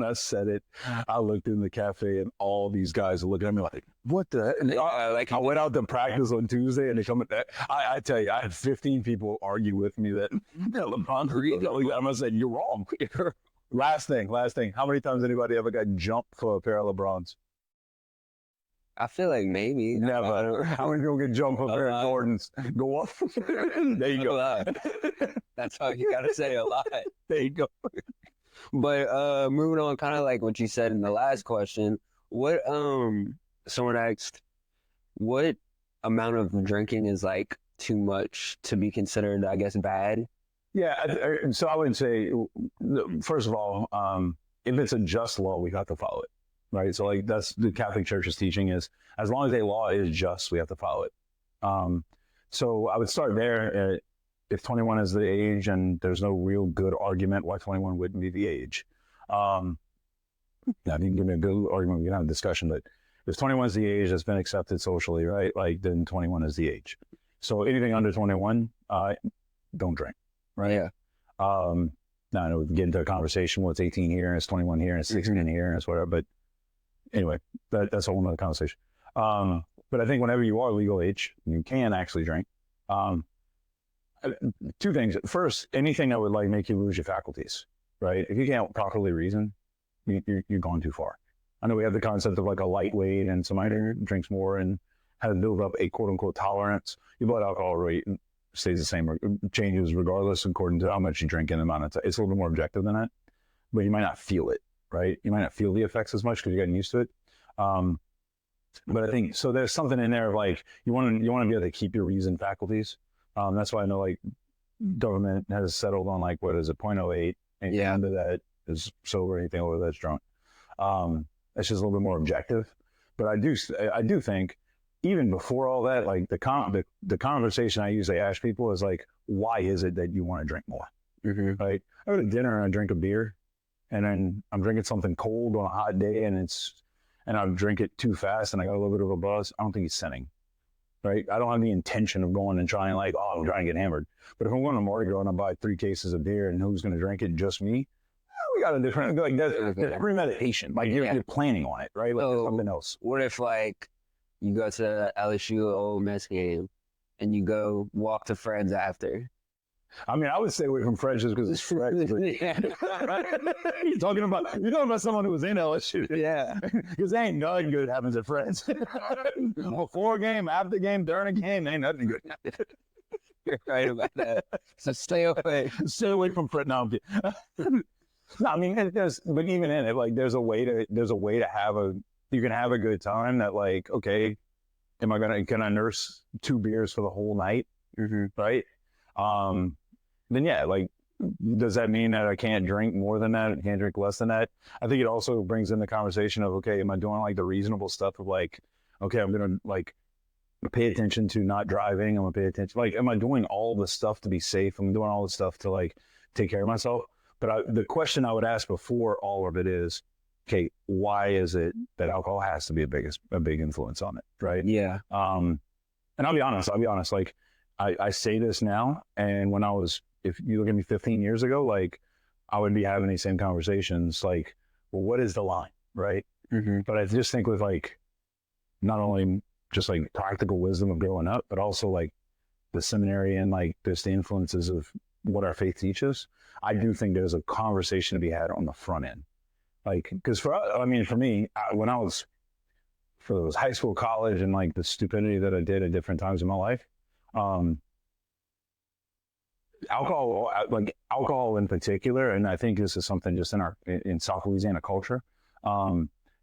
I said it, I looked in the cafe and all these guys are looking at me like, "What the?" And I went out to practice on Tuesday, and they come at that. I tell you, I had 15 people argue with me that LeBron. I'm gonna say you're wrong. Last thing. How many times anybody ever got jumped for a pair of LeBrons? I feel like maybe. Never. How many people get jumped for a pair of Jordans? Go up. There you go. That's how you gotta say a lot. There you go. But moving on, kind of like what you said in the last question, what someone asked, what amount of drinking is like too much to be considered, I guess, bad? Yeah, so I would say, first of all, if it's a just law, we have to follow it, right? So like that's the Catholic Church's teaching is, as long as a law is just, we have to follow it. So I would start there. If 21 is the age, and there's no real good argument why 21 wouldn't be the age. Now, if you can give me a good argument, we can have a discussion, but if 21 is the age that's been accepted socially, right, like then 21 is the age. So anything under 21, don't drink. Right. Yeah. Now I know we can get into a conversation. Well, it's 18 here and it's 21 here and it's 16 here and it's whatever. But anyway, that's a whole nother conversation. But I think whenever you are legal age, you can actually drink. two things. First, anything that would like make you lose your faculties, right? If you can't properly reason, you're going too far. I know we have the concept of like a lightweight and somebody drinks more and has built up a quote unquote tolerance. Your blood alcohol rate stays the same or changes regardless according to how much you drink and the amount of time. It's a little bit more objective than that, but you might not feel it, right? You might not feel the effects as much because you're getting used to it. But I think so. There's something in there of like you want to be able to keep your reason faculties. That's why I know like government has settled on like what is it 0.08, and under that is sober. Anything over that's drunk. It's just a little bit more objective. But I do think even before all that, like the conversation I usually ask people is like, why is it that you want to drink more? Mm-hmm. Right? I go to dinner and I drink a beer, and then I'm drinking something cold on a hot day, and I drink it too fast, and I got a little bit of a buzz. I don't think he's sinning, right? I don't have the intention of going and trying like, oh, I'm trying to get hammered. But if I'm going to Mardi Gras and I buy 3 cases of beer, and who's going to drink it? Just me. We got a different like that's premeditation. Like you're planning on it, right? Like something else. What if like you go to LSU Ole Miss game and you go walk to friends after? I mean, I would stay away from French just because it's French. You're talking about someone who was in LSU. Yeah. Because there ain't nothing good happens at Friends. Before a game, after game, during a game, ain't nothing good. You're right about that. So stay away. Stay away from French. No, I mean, but even in it, like, there's a way to you can have a good time that, like, okay, can I nurse 2 beers for the whole night? Mm-hmm. Right? Then yeah, like, does that mean that I can't drink more than that? I can't drink less than that? I think it also brings in the conversation of, okay, am I doing like the reasonable stuff of like, okay, I'm going to like pay attention to not driving. I'm going to pay attention. Like, am I doing all the stuff to be safe? I'm doing all the stuff to like take care of myself. But the question I would ask before all of it is, okay, why is it that alcohol has to be a big influence on it? Right. Yeah. And I'll be honest, like, I say this now, and if you look at me 15 years ago, like, I would be having these same conversations, like, well, what is the line, right? Mm-hmm. But I just think with, like, not only just, like, practical wisdom of growing up, but also, like, the seminary and, like, just the influences of what our faith teaches, I do think there's a conversation to be had on the front end. Like, because for me, when I was, for those high school, college, and, like, the stupidity that I did at different times in my life, alcohol in particular, and I think this is something just in South Louisiana culture,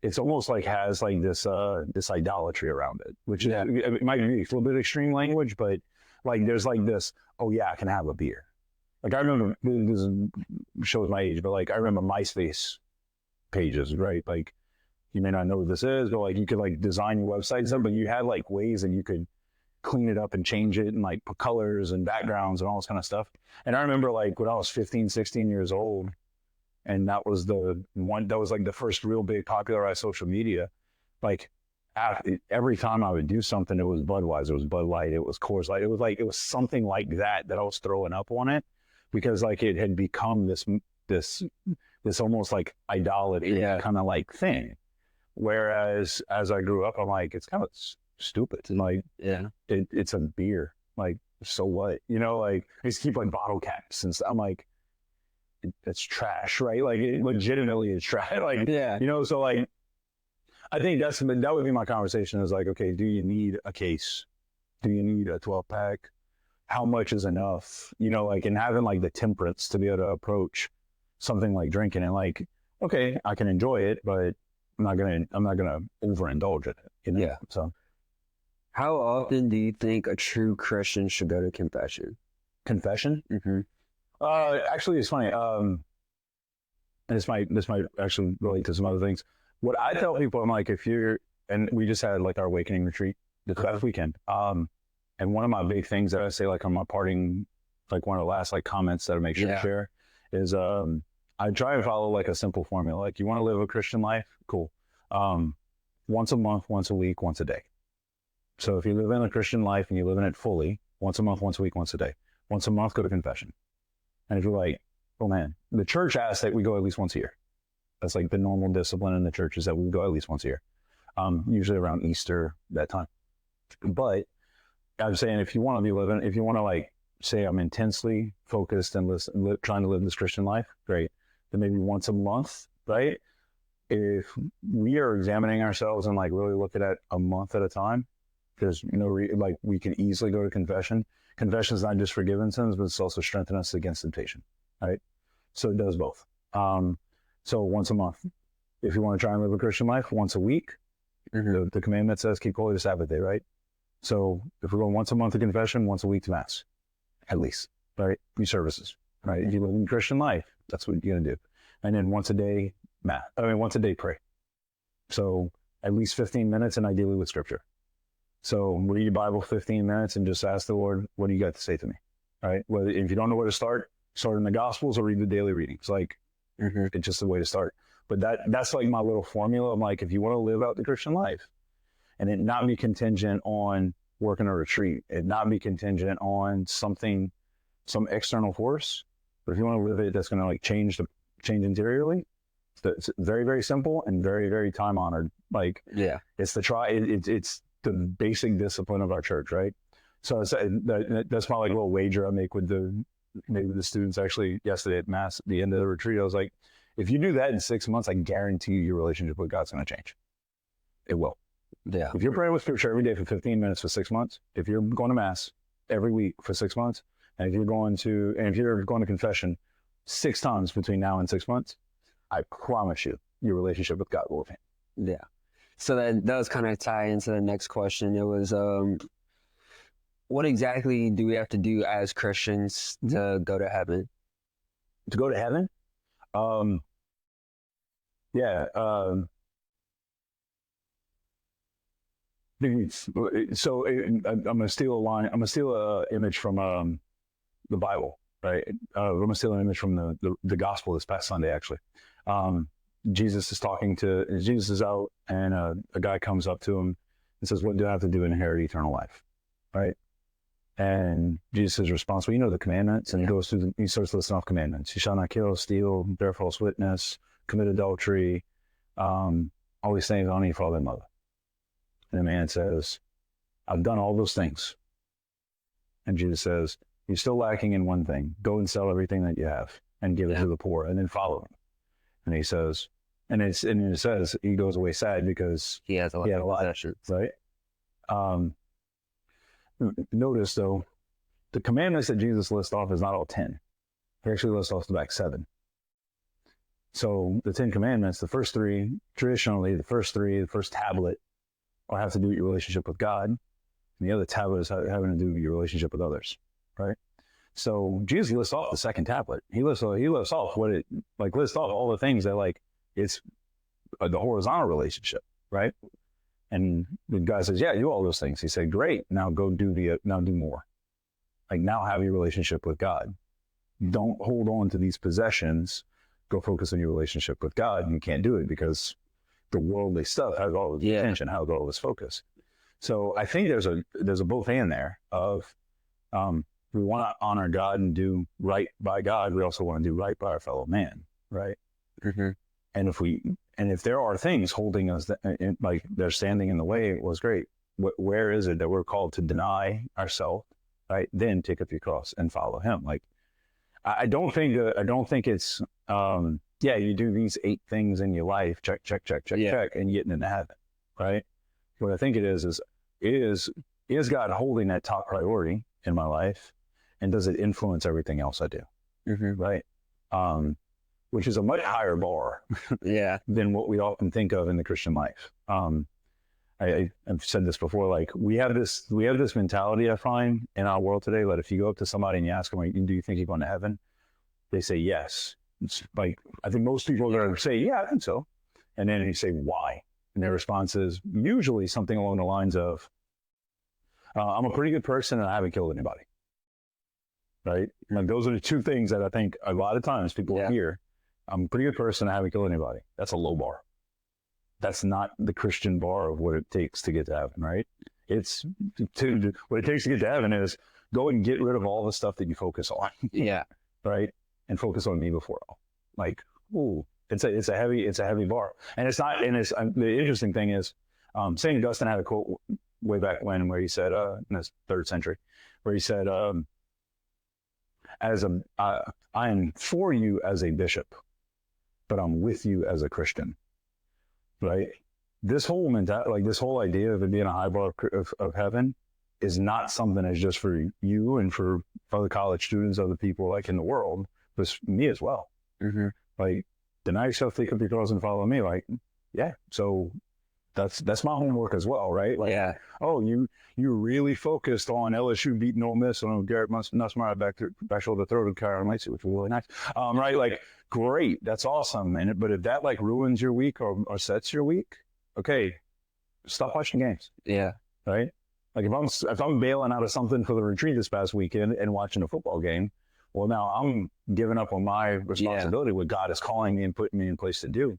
it's almost like has like this idolatry around it, which it might be a little bit extreme language, but like there's like this, oh yeah, I can have a beer. Like I remember, this shows my age, but like I remember MySpace pages, right? Like you may not know what this is, but like you could like design your website and stuff, but you had like ways that you could clean it up and change it and like put colors and backgrounds and all this kind of stuff. And I remember like when I was 15, 16 years old, and that was like the first real big popularized social media. Like every time I would do something, it was Budweiser, it was Bud Light, it was Coors Light. It was something like that I was throwing up on it because like it had become this almost like idolatry kind of like thing. Whereas as I grew up, I'm like, it's kind of stupid. And like, it's a beer. Like, so what? You know, like I used to keep like bottle caps and stuff. I'm like, it's trash, right? Like, it legitimately is trash. Like, you know, so like, I think that would be my conversation is like, okay, do you need a case? Do you need a 12-pack? How much is enough? You know, like, and having like the temperance to be able to approach something like drinking and like, okay, I can enjoy it, but I'm not gonna overindulge in it. You know? Yeah. So, how often do you think a true Christian should go to confession? Confession? Mm-hmm. Actually, it's funny. And this might actually relate to some other things. What I tell people, I'm like, and we just had like our awakening retreat this past weekend. And one of my big things that I say, like on my parting, like one of the last like comments that I make sure to share is, I try and follow like a simple formula. Like, you want to live a Christian life? Cool. Once a month, once a week, once a day. So if you live in a Christian life and you live in it fully, once a month, once a week, once a day. Once a month, go to confession. And if you're like, oh man, the church asks that we go at least once a year. That's like the normal discipline in the church is that we go at least once a year. Usually around Easter, that time. But I'm saying if you want to like say I'm intensely focused and trying to live this Christian life, great. Then maybe once a month, right? If we are examining ourselves and like really looking at a month at a time, there's like we can easily go to confession. Confession is not just forgiving sins, but it's also strengthening us against temptation, right? So it does both. So once a month. If you want to try and live a Christian life, once a week. The commandment says keep holy the Sabbath day, right? So if we're going once a month to confession, once a week to mass, at least, right? These services, right? If you live in Christian life, that's what you're gonna do. And then once a day, once a day pray. So at least 15 minutes, and ideally with scripture. So read your Bible 15 minutes and just ask the Lord, what do you got to say to me? Right? Whether if you don't know where to start in the Gospels or read the daily readings. Like it's just a way to start. But that's like my little formula. I'm like, if you want to live out the Christian life, and it not be contingent on working a retreat, it not be contingent on some external force. But if you want to live it, that's going to like change interiorly. It's very, very simple and very, very time honored. Like, yeah, it's the basic discipline of our church, right? So that's my like little wager I make with the students actually yesterday at mass at the end of the retreat. I was like, if you do that in 6 months, I guarantee you your relationship with God's going to change. It will. Yeah. If you're praying with scripture every day for 15 minutes for 6 months, if you're going to mass every week for 6 months, and if you're going to confession 6 times between now and 6 months, I promise you, your relationship with God will change. Yeah. So that does kind of tie into the next question. It was, what exactly do we have to do as Christians to go to heaven? To go to heaven? So I'm going to steal a line. I'm going to steal an image from the Bible, right? I'm going to steal an image from the gospel this past Sunday, actually. Jesus is out, and a guy comes up to him and says, what do I have to do to inherit eternal life? Right? And Jesus' response, well, you know the commandments, and he starts listing off commandments. You shall not kill, steal, bear false witness, commit adultery, all these things, honor your father and mother. And the man says, I've done all those things. And Jesus says, you're still lacking in one thing. Go and sell everything that you have and give it to the poor, and then follow him. And he says, he goes away sad because he had a lot of possessions. Right? Notice, though, the commandments that Jesus lists off is not all 10. He actually lists off the back 7. So the 10 commandments, the first 3, the first tablet, all have to do with your relationship with God. And the other tablet is having to do with your relationship with others, right? So Jesus lists off the second tablet. He lists off lists off all the things that it's the horizontal relationship, right? And the guy says, yeah, do all those things. He said, great. Now go do more. Like now have your relationship with God. Don't hold on to these possessions. Go focus on your relationship with God. And you can't do it because the worldly stuff has all the attention, has all this focus. So I think there's a both and there of, we want to honor God and do right by God. We also want to do right by our fellow man, right? Mm-hmm. And if there are things holding us, like they're standing in the way, it was great. Where is it that we're called to deny ourselves, right? Then take up your cross and follow him. Like, I don't think it's, you do these 8 things in your life, check, and getting into heaven, right? What I think it is God holding that top priority in my life, and does it influence everything else I do, right? Which is a much higher bar than what we often think of in the Christian life. I've said this before, like we have this mentality I find in our world today, that if you go up to somebody and you ask them, do you think you're going to heaven? They say yes. It's like, I think most people are going to say, yeah, I think so. And then you say, why? And their response is usually something along the lines of, I'm a pretty good person and I haven't killed anybody. Right? And those are the 2 things that I think a lot of times people hear. I'm a pretty good person, I haven't killed anybody. That's a low bar. That's not the Christian bar of what it takes to get to heaven, right? What it takes to get to heaven is go and get rid of all the stuff that you focus on. Yeah. Right? And focus on me before all. Like, ooh, it's a heavy bar. And it's not, and it's, the interesting thing is, St. Augustine had a quote way back when where he said, in the 3rd century, where he said, I am for you as a bishop, but I'm with you as a Christian, right? This whole this whole idea of it being a high bar of heaven is not something that's just for you and for other college students, other people like in the world, but me as well. Mm-hmm. Like, deny yourself, take up your cross and follow me. Like, yeah. So that's my homework as well, right? Like, Yeah. oh, you really focused on LSU beating Ole Miss on Garrett Nussmeyer back shoulder throw to Kyron Lacy, which was really nice. Right? Like, great, that's awesome. But if that like ruins your week or sets your week, okay, stop watching games. Yeah. Right? Like if I'm bailing out of something for the retreat this past weekend and watching a football game, well, now I'm giving up on my responsibility, what God is calling me and putting me in place to do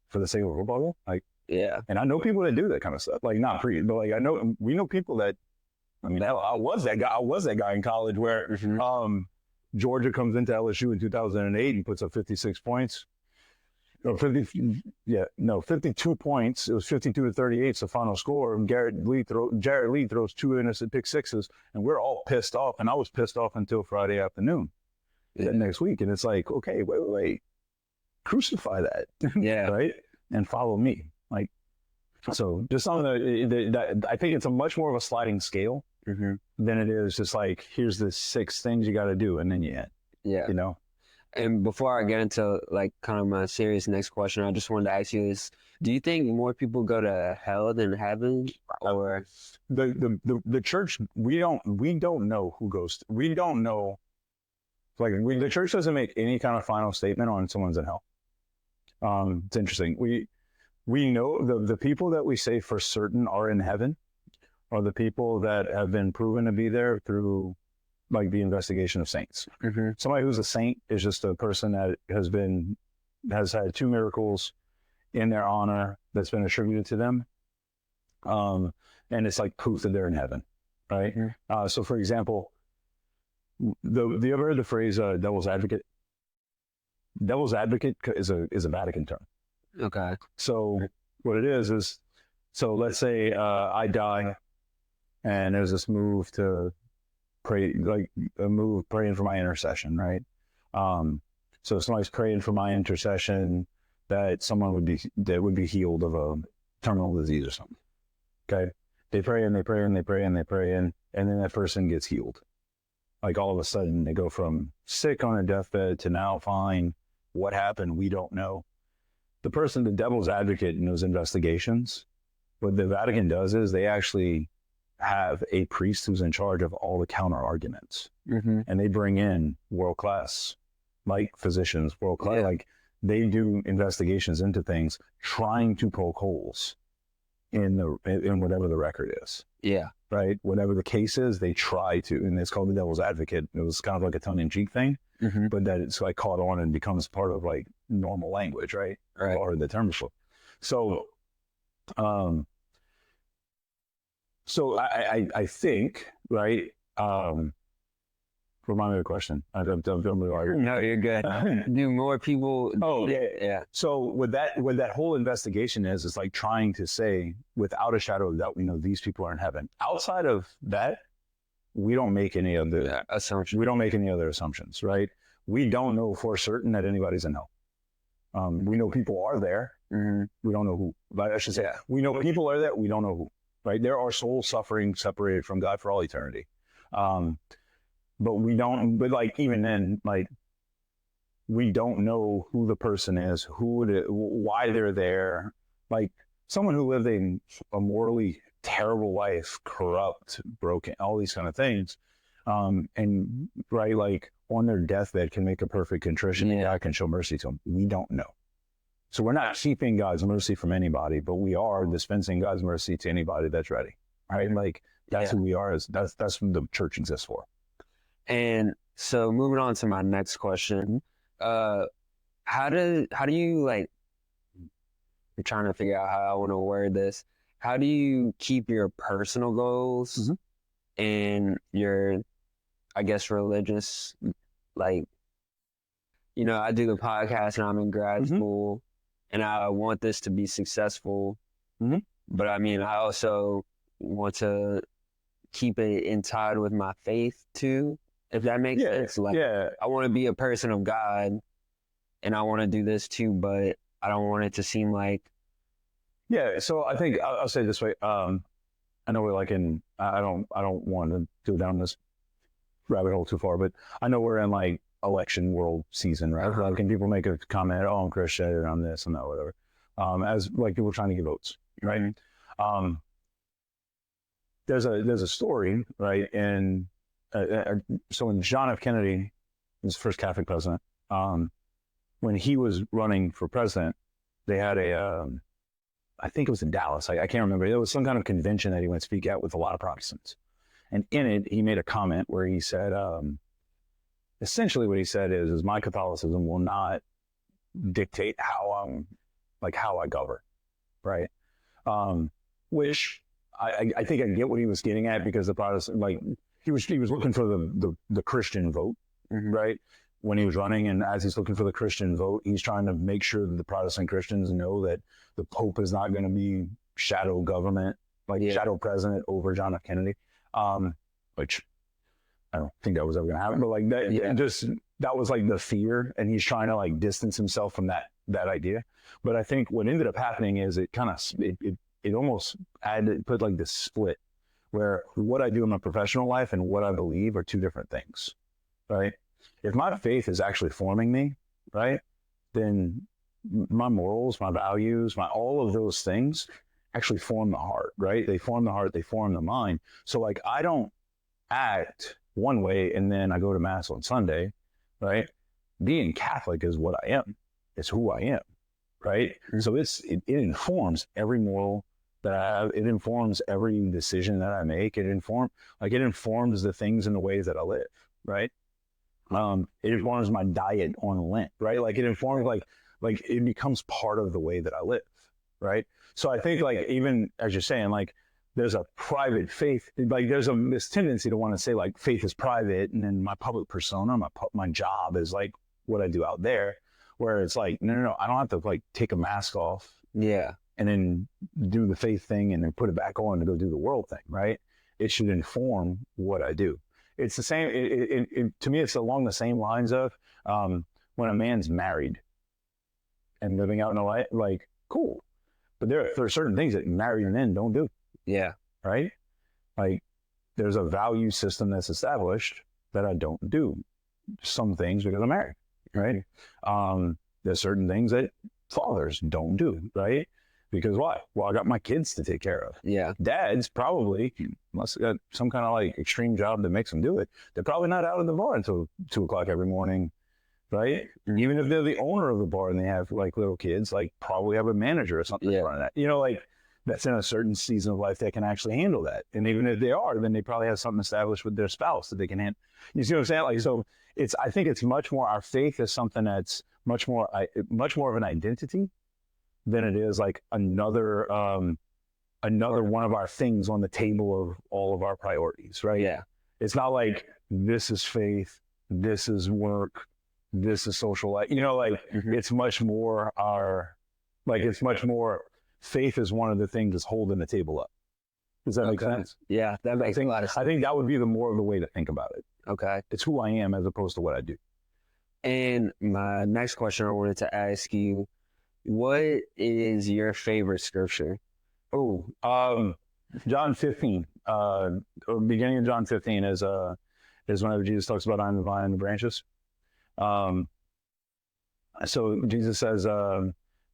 for the sake of a football game. Like, yeah. And I know people that do that kind of stuff. Like, not pre, but like we know people that. I mean, I was that guy in college where Georgia comes into LSU in 2008 and puts up 56 points. No, 52 points. It was 52-38. It's the final score. And Jarrett Lee throws 2 innocent pick sixes, and we're all pissed off. And I was pissed off until Friday afternoon that next week. And it's like, okay, wait, crucify that, Yeah, right, and follow me. Like, so just something that I think it's a much more of a sliding scale than it is just like, here's the 6 things you got to do, and then you end. Yeah. You know. And before I get into like kind of my serious next question, I just wanted to ask you this: do you think more people go to hell than heaven, or the church? We don't know who goes. We don't know. Like, the church doesn't make any kind of final statement on someone's in hell. It's interesting. We know the people that we say for certain are in heaven are the people that have been proven to be there through like the investigation of saints. Somebody who's a saint is just a person that has had 2 miracles in their honor that's been attributed to them. And it's like proof that they're in heaven, right? So for example, you ever heard the phrase devil's advocate? Devil's advocate is a Vatican term. okay? So what it is, so let's say I die and there's this move to pray, like a move praying for my intercession, right? So somebody's praying for my intercession that someone would be healed of a terminal disease or something. Okay. They pray and they pray and they pray and they pray and then that person gets healed. Like all of a sudden they go from sick on a deathbed to now fine. What happened? We don't know. The person, the devil's advocate in those investigations, what the Vatican does is they actually have a priest who's in charge of all the counter arguments, and they bring in world-class, like physicians, world-class, like they do investigations into things, trying to poke holes in whatever the record is. Yeah. Right. Whatever the case is, they try to, and it's called the devil's advocate. It was kind of like a tongue-in-cheek thing, but that it's like caught on and becomes part of like normal language, right? Or the term before. So, I think, right. Remind me of the question. I don't really argue. No, you're good. Do more people? Oh, yeah. So what that whole investigation is like trying to say, without a shadow of doubt, we know these people are in heaven. Outside of that, we don't make any other assumptions. We don't make any other assumptions, right? We don't know for certain that anybody's in hell. We know people are there. We don't know who. But I should say, we know people are there. We don't know who. Right? There are souls suffering separated from God for all eternity. But we don't, but like, even then, like, we don't know who the person is, why they're there. Like, someone who lived a morally terrible life, corrupt, broken, all these kind of things. And right, like on their deathbed can make a perfect contrition and God can show mercy to them. We don't know. So we're not keeping God's mercy from anybody, but we are dispensing God's mercy to anybody that's ready. Right? Like, that's who we are. That's what the church exists for. And so moving on to my next question, how do you, like, I'm trying to figure out how I want to word this. How do you keep your personal goals and your, I guess, religious, like, you know, I do the podcast and I'm in grad school and I want this to be successful, but I mean, I also want to keep it in tide with my faith too. if that makes sense. Like, I want to be a person of God, and I want to do this too, but I don't want it to seem like. Yeah. So I think I'll say it this way. I know we're like I don't want to go down this rabbit hole too far, but I know we're in like election world season, right? Like, and people make a comment, oh, I'm Christian, and I'm this and that, whatever. As like people trying to get votes, right? There's a story, right? And so when John F. Kennedy was the first Catholic president, when he was running for president, they had I think it was in Dallas. I can't remember. There was some kind of convention that he went to speak at with a lot of Protestants. And in it, he made a comment where he said, essentially what he said is my Catholicism will not dictate how I govern, right? Which I think I get what he was getting at, because the Protestant, like, he was looking for the Christian vote, right? When he was running, and as he's looking for the Christian vote, he's trying to make sure that the Protestant Christians know that the Pope is not going to be shadow government, shadow president over John F. Kennedy, which I don't think that was ever going to happen, but like that, that was like the fear, and he's trying to like distance himself from that idea. But I think what ended up happening is it kind of it almost put like this split where what I do in my professional life and what I believe are two different things, right? If my faith is actually forming me, right, then my morals, my values, all of those things actually form the heart, right? They form the heart, they form the mind. So like, I don't act one way and then I go to mass on Sunday, right? Being Catholic is what I am. It's who I am, right? So it informs every moral that I have. It informs every decision that I make. It informs the things and the ways that I live, right? It informs my diet on Lent, right? Like, it informs like it becomes part of the way that I live, right? So I think, like, even as you're saying, like, there's a private faith, like there's this tendency to want to say like faith is private, and then my public persona, my job is like what I do out there, where it's like, no, I don't have to like take a mask off, and then do the faith thing and then put it back on to go do the world thing, right? It should inform what I do. It's the same. To me, it's along the same lines of when a man's married and living out in a life, like, cool. But there are certain things that married men don't do. Yeah. Right? Like, there's a value system that's established that I don't do some things because I'm married, right? There's certain things that fathers don't do, right? Because why? Well, I got my kids to take care of. Yeah. Dads probably, unless they got some kind of like extreme job that makes them do it, they're probably not out in the bar until 2:00 every morning, right? Even if they're the owner of the bar and they have like little kids, like probably have a manager or something running that. Like, that's in a certain season of life that can actually handle that. And even if they are, then they probably have something established with their spouse that they can handle. You see what I'm saying? Like, so I think it's much more, our faith is something that's much more of an identity than it is like another one of our things on the table of all of our priorities, right? Yeah. It's not like this is faith, this is work, this is social life. It's much more faith is one of the things that's holding the table up. Does that make sense? Yeah, that makes a lot of sense. I think that would be the more of the way to think about it. Okay. It's who I am as opposed to what I do. And my next question I wanted to ask you, what is your favorite scripture? John 15. Beginning of John 15 is whenever Jesus talks about I am the vine and the branches. So Jesus says,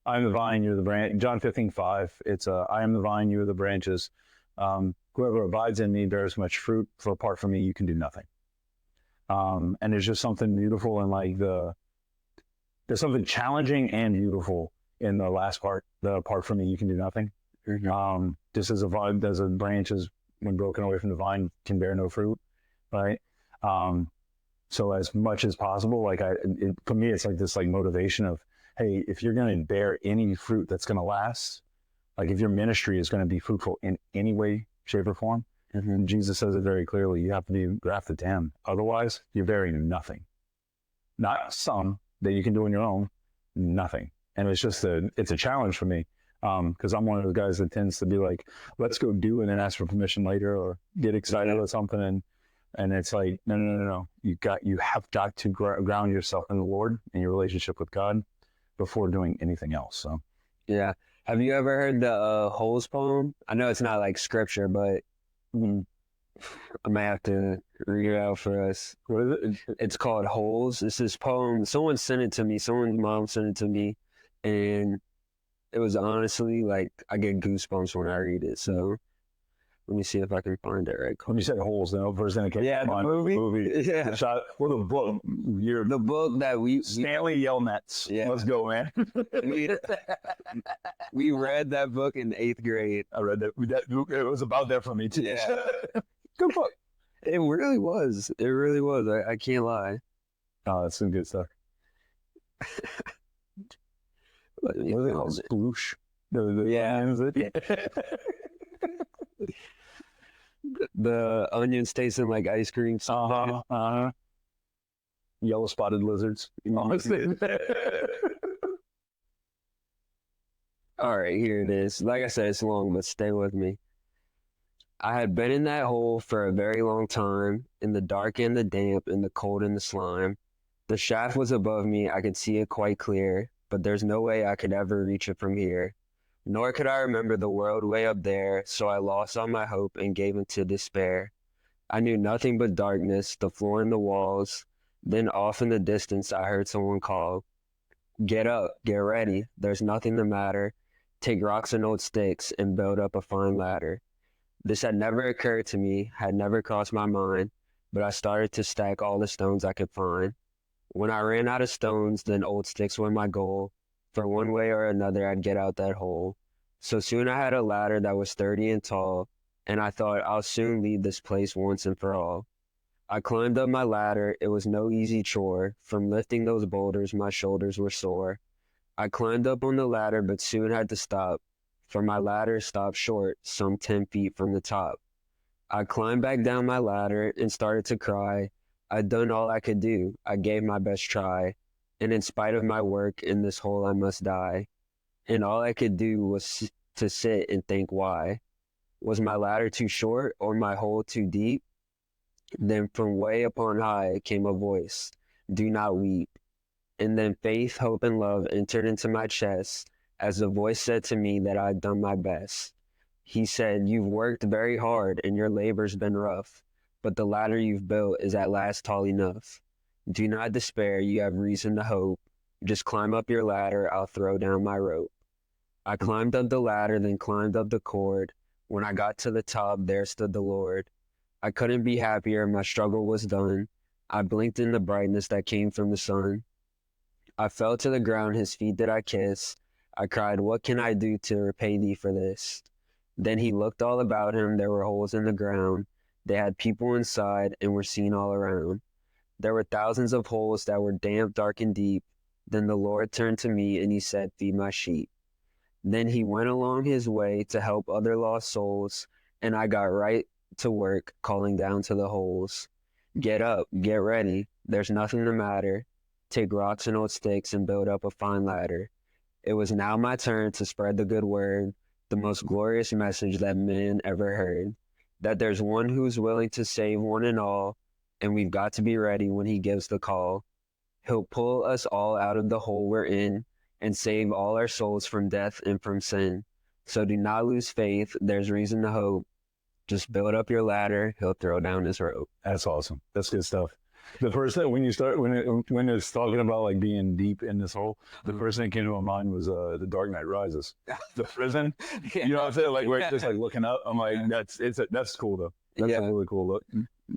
I am the vine, you're the branch. John 15:5. It's I am the vine, you are the branches. Whoever abides in me bears much fruit, for apart from me, you can do nothing. And there's just something beautiful in like there's something challenging and beautiful in the last part, the apart from me, you can do nothing. Just as a branch is, when broken away from the vine, can bear no fruit, right? So as much as possible, like for me, it's like this like motivation of, hey, if you're going to bear any fruit that's going to last, like if your ministry is going to be fruitful in any way, shape, or form, Jesus says it very clearly, you have to be grafted to him. Otherwise, you're bearing nothing. Not some that you can do on your own, nothing. And it's just it's a challenge for me, because I'm one of those guys that tends to be like, let's go do and then ask for permission later, or get excited about something. And And it's like, no. You have got to ground yourself in the Lord and your relationship with God before doing anything else. So, Yeah. Have you ever heard the Holes poem? I know it's not like scripture, but I might have to read it out for us. what is it? It's called Holes. It's this poem. Someone sent it to me. Someone's mom sent it to me. And it was honestly like, I get goosebumps when I read it. So let me see if I can find it right When you quick. said holes, the first thing that came Yeah, to the mind, movie. Yeah. the shot, well, the book. You're The book that we Stanley Yelnats. Yeah. Let's go, man. we read that book in 8th grade. I read that. It was about that for me too. Yeah. Good book. It really was. It really was. I can't lie. Oh, that's some good stuff. Let me What is it find called? it. Sploosh. Yeah. Is it? The onions tasting like ice cream. Yellow spotted lizards. Honestly. All right, here it is. Like I said, it's long, but stay with me. I had been in that hole for a very long time, in the dark and the damp, in the cold and the slime. The shaft was above me, I could see it quite clear, but there's no way I could ever reach it from here. Nor could I remember the world way up there, so I lost all my hope and gave into despair. I knew nothing but darkness, the floor and the walls. Then off in the distance, I heard someone call, "Get up, get ready, there's nothing the matter. Take rocks and old sticks and build up a fine ladder." This had never occurred to me, had never crossed my mind, but I started to stack all the stones I could find. When I ran out of stones, then old sticks were my goal. For one way or another, I'd get out that hole. So soon I had a ladder that was sturdy and tall, and I thought I'll soon leave this place once and for all. I climbed up my ladder. It was no easy chore. From lifting those boulders, my shoulders were sore. I climbed up on the ladder, but soon had to stop, for my ladder stopped short, some 10 feet from the top. I climbed back down my ladder and started to cry. I'd done all I could do. I gave my best try. And in spite of my work, in this hole I must die. And all I could do was to sit and think why. Was my ladder too short or my hole too deep? Then from way up on high came a voice, "Do not weep." And then faith, hope, and love entered into my chest as the voice said to me that I'd done my best. He said, "You've worked very hard and your labor's been rough, but the ladder you've built is at last tall enough. Do not despair, you have reason to hope. Just climb up your ladder, I'll throw down my rope." I climbed up the ladder, then climbed up the cord. When I got to the top, there stood the Lord. I couldn't be happier, my struggle was done. I blinked in the brightness that came from the sun. I fell to the ground, his feet did I kiss. I cried, "What can I do to repay thee for this?" Then he looked all about him, there were holes in the ground. They had people inside and were seen all around. There were thousands of holes that were damp, dark, and deep. Then the Lord turned to me and he said, "Feed my sheep." Then he went along his way to help other lost souls, and I got right to work calling down to the holes, "Get up, get ready, there's nothing the matter. Take rocks and old sticks and build up a fine ladder." It was now my turn to spread the good word, the most glorious message that man ever heard, that there's one who's willing to save one and all, and we've got to be ready when he gives the call. He'll pull us all out of the hole we're in and save all our souls from death and from sin. So do not lose faith, there's reason to hope. Just build up your ladder, he'll throw down his rope. That's awesome. That's good stuff. The first thing when it's talking about like being deep in this hole, the first thing that came to my mind was The Dark Knight Rises, the prison. You know what I'm saying? Like we're just like looking up. I'm like, that's cool though. That's a really cool look.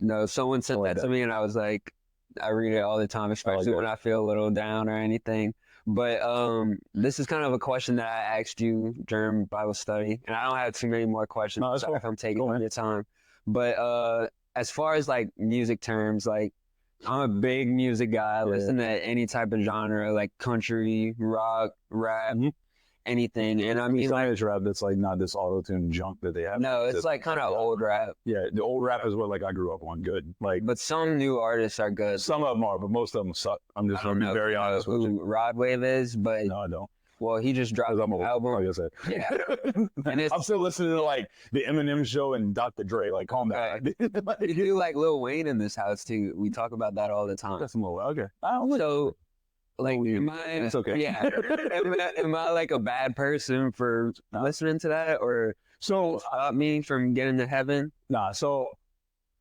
No, someone sent that to me and I was like, I read it all the time, especially when I feel a little down or anything. But this is kind of a question that I asked you during Bible study, and I don't have too many more questions. No, that's Sorry cool. if I'm taking your time. But as far as like music terms, like I'm a big music guy. I listen to any type of genre, like country, rock, rap, anything. And I mean, Spanish rap that's like not this auto-tune junk that they have. no, it's like kind of old rap. Yeah, the old rap is what like I grew up on. Good, like, But some new artists are good. some of them are, but most of them suck. I'm just I don't gonna be know very if you know honest with you. who Rod Wave is, but No, I don't. Well, he just dropped I'm an album. like I said. Yeah. And I'm still listening to like the Eminem show and Dr. Dre. Like, calm down. We do like Lil Wayne in this house too. We talk about that all the time. That's more okay. So, like, It's okay. Yeah. Am I like a bad person for listening to that, or So stop me from getting to heaven? nah. So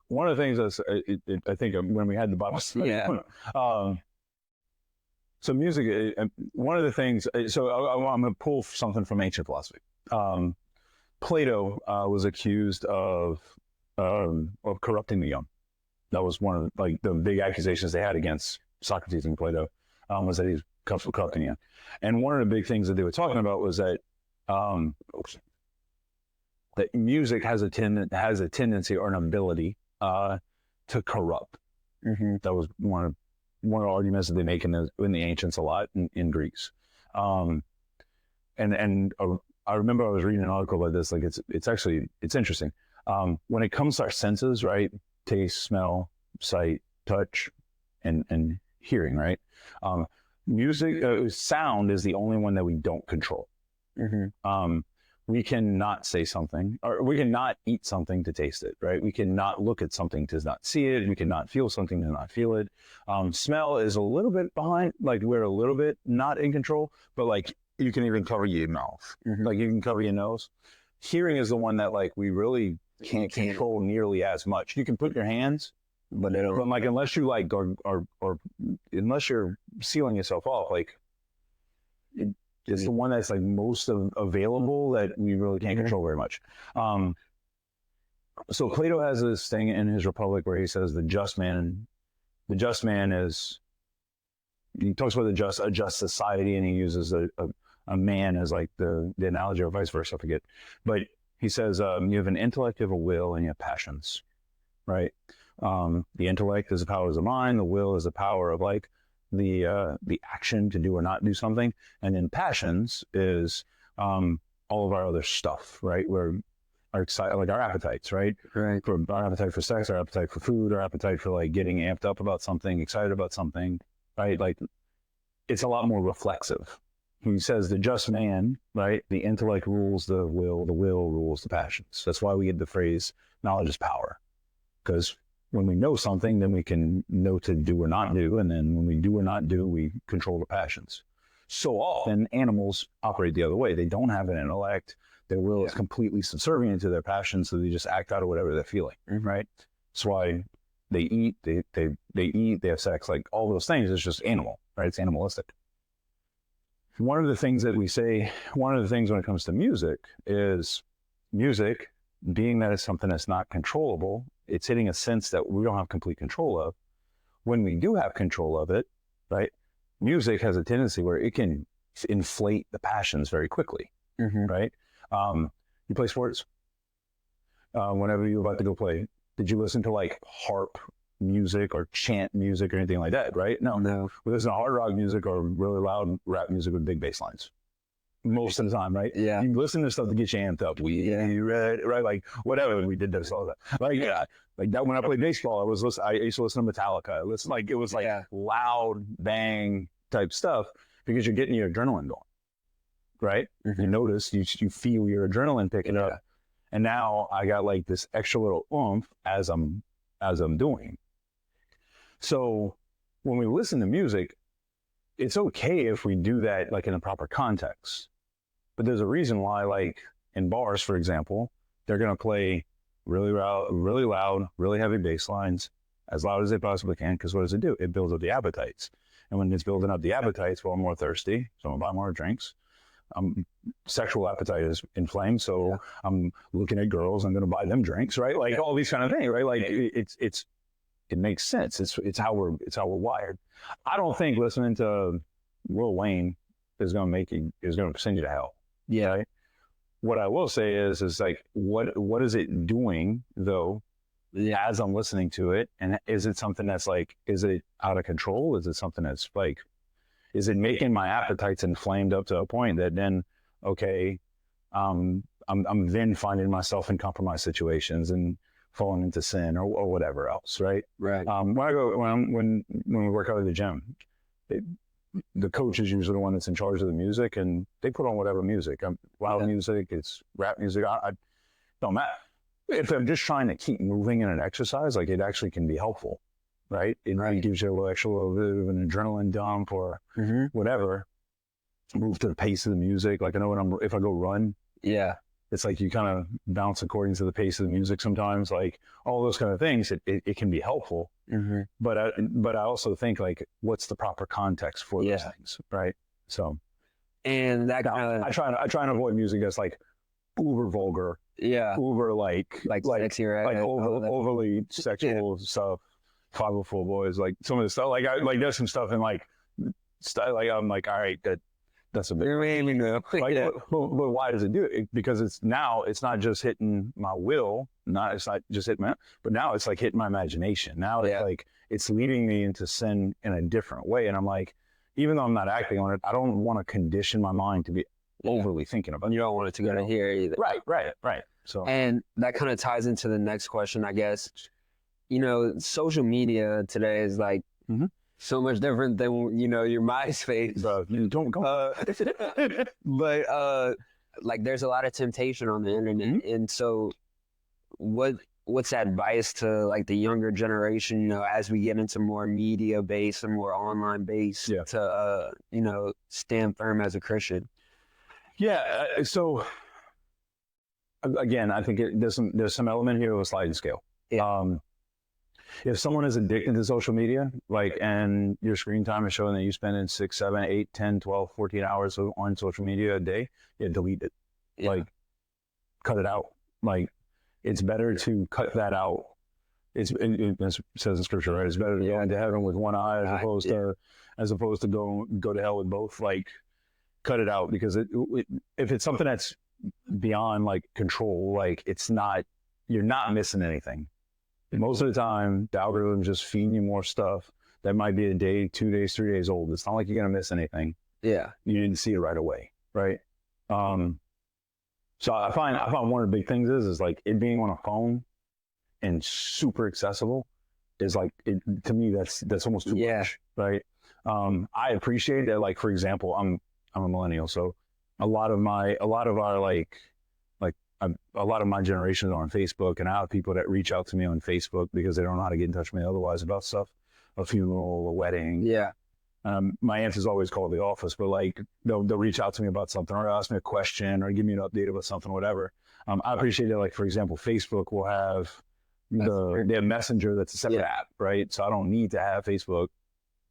one of the things that's I think when we had the Bible study, so music. One of the things. So I'm going to pull something from ancient philosophy. Plato was accused of corrupting the young. That was one of like the big accusations they had against Socrates and Plato, was that he's corrupting the young. And one of the big things that they were talking about was that that music has a tendency or an ability to corrupt. Mm-hmm. That was one of the arguments that they make in the ancients a lot in Greeks. And I remember I was reading an article about this. Like it's interesting. When it comes to our senses, right? Taste, smell, sight, touch, and hearing, right? Music, sound is the only one that we don't control. Mm-hmm. We cannot say something, or we cannot eat something to taste it, right? We cannot look at something to not see it. We cannot feel something to not feel it. Smell is a little bit behind, like we're a little bit not in control, but like you can even cover your mouth, like you can cover your nose. Hearing is the one that like we really can't control nearly as much. You can put your hands, but like unless you like or unless you're sealing yourself off, like it's the one that's like most available that we really can't control very much. So Plato has this thing in his Republic where he says the just man is, he talks about a just society, and he uses a man as like the analogy, or vice versa, I forget. But he says you have an intellect, you have a will, and you have passions, right? The intellect is the power of the mind. The will is the power of like the action to do or not do something. And then passions is all of our other stuff, right? Where our appetites, right? Right. For our appetite for sex, our appetite for food, our appetite for like getting amped up about something, excited about something, right? Like it's a lot more reflexive. He says the just man, right? The intellect rules the will rules the passions. That's why we get the phrase knowledge is power. Because when we know something, then we can know to do or not do. And then when we do or not do, we control the passions. So often animals operate the other way. They don't have an intellect. Their will is completely subservient to their passions. So they just act out of whatever they're feeling, right? That's why they eat, they eat, they have sex, like all those things. It's just animal, right? It's animalistic. One of the things when it comes to music is music, being that it's something that's not controllable, it's hitting a sense that we don't have complete control of. When we do have control of it, right, music has a tendency where it can inflate the passions very quickly, right? You play sports? Whenever you're about to go play, did you listen to like harp music or chant music or anything like that, right? No. We listen to hard rock music or really loud rap music with big bass lines. Most of the time, right? Yeah. You listen to stuff to get you amped up. Right? Like whatever. We did this all that. Like that when I played baseball, I used to listen to Metallica. It was like loud bang type stuff because you're getting your adrenaline going. Right? You notice, you feel your adrenaline picking up. And now I got like this extra little oomph as I'm doing. So when we listen to music, it's okay if we do that like in a proper context. But there's a reason why, like in bars, for example, they're going to play really loud, really heavy bass lines, as loud as they possibly can, because what does it do? It builds up the appetites. And when it's building up the appetites, well, I'm more thirsty, so I'm going to buy more drinks. Sexual appetite is inflamed, so I'm looking at girls, I'm going to buy them drinks, right? Like all these kind of things, right? Like it makes sense. It's how we're wired. I don't think listening to Lil Wayne is going to send you to hell. Yeah. Right? What I will say is like, what is it doing though, as I'm listening to it? And is it something that's like, is it out of control? Is it something that's like, is it making my appetites inflamed up to a point that then, okay, I'm then finding myself in compromised situations and falling into sin or whatever else, right? Right. When we work out at the gym, the coach is usually the one that's in charge of the music, and they put on whatever music. Loud music, it's rap music. I don't matter. If I'm just trying to keep moving in an exercise, like it actually can be helpful, right? It gives you a little bit of an adrenaline dump or whatever. Move to the pace of the music. Like I know if I go run, it's like you kind of bounce according to the pace of the music sometimes. Like all those kind of things, it can be helpful. But I also think like, what's the proper context for those things, right? So, and that kind of I try and avoid music that's like uber vulgar, uber like sexy, right? like overly sexual stuff. 504 boys, like some of the stuff. Like there's some stuff in like I'm like, all right, that's a bit. Like, but why does it do it? Because it's not just hitting my will, it's not just hitting but now it's like hitting my imagination. Now it's like it's leading me into sin in a different way, and I'm like, even though I'm not acting on it, I don't want to condition my mind to be overly thinking about it. You don't want it to go to here either. Right. So, and that kind of ties into the next question, I guess. You know, social media today is like so much different than, you know, your MySpace. Don't go. But like there's a lot of temptation on the internet. And so what's advice to like the younger generation, you know, as we get into more media based and more online based to, you know, stand firm as a Christian? Yeah. So again, I think there's some element here of a sliding scale. If someone is addicted to social media, like, and your screen time is showing that you spend 6, 7, 8, 10, 12, 14 hours on social media a day, delete it. Like, cut it out. Like, it's better to cut that out. It says in scripture, right? It's better to go into heaven with one eye as opposed to go to hell with both. Like, cut it out, because if it's something that's beyond like control, like you're not missing anything. Most of the time, the algorithm's just feeding you more stuff that might be a day, 2 days, 3 days old. It's not like you're going to miss anything. You need to see it right away, right? So I find one of the big things is like it being on a phone and super accessible is like, to me, that's almost too much, right? I appreciate that. Like, for example, I'm a millennial, so a lot of my generation is on Facebook, and I have people that reach out to me on Facebook because they don't know how to get in touch with me otherwise about stuff, a funeral, a wedding. My aunt is always called the office, but like they'll reach out to me about something, or ask me a question, or give me an update about something, whatever. I appreciate that. Like, for example, Facebook will have their Messenger that's a separate app, right? So I don't need to have Facebook.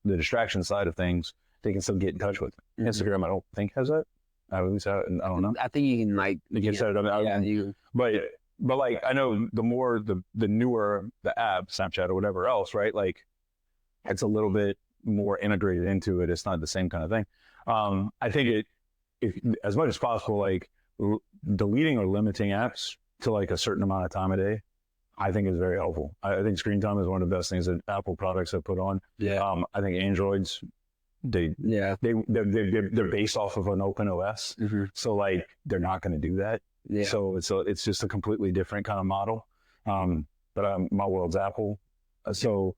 The distraction side of things, they can still get in touch with me. Instagram, I don't think has that. At least I don't know. I think you can like set it up. But like I know the newer the app, Snapchat or whatever else, right? Like it's a little bit more integrated into it. It's not the same kind of thing. I think if as much as possible, like deleting or limiting apps to like a certain amount of time a day, I think is very helpful. I think screen time is one of the best things that Apple products have put on. I think Androids, they're based off of an open OS, so like they're not going to do that. So it's just a completely different kind of model. But my world's Apple, so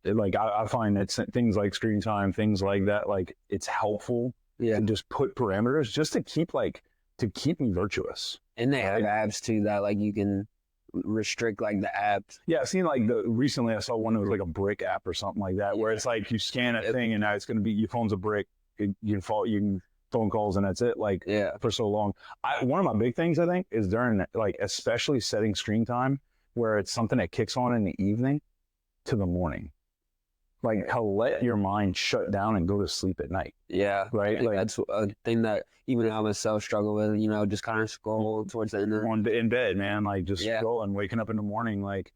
I find that things like screen time, things like that, like it's helpful to just put parameters just to keep me virtuous. And they have apps too that like you can restrict like the apps. I've seen like recently I saw one that was like a brick app or something like that, where it's like you scan a thing and now it's going to be your phone's a brick. You can phone calls and that's it. Like for so long. One of my big things I think is during like especially setting screen time where it's something that kicks on in the evening to the morning. Like how let your mind shut down and go to sleep at night. Right. Like that's a thing that even I myself struggle with, you know, just kind of scroll towards the end in bed, man. Like just scrolling, waking up in the morning, like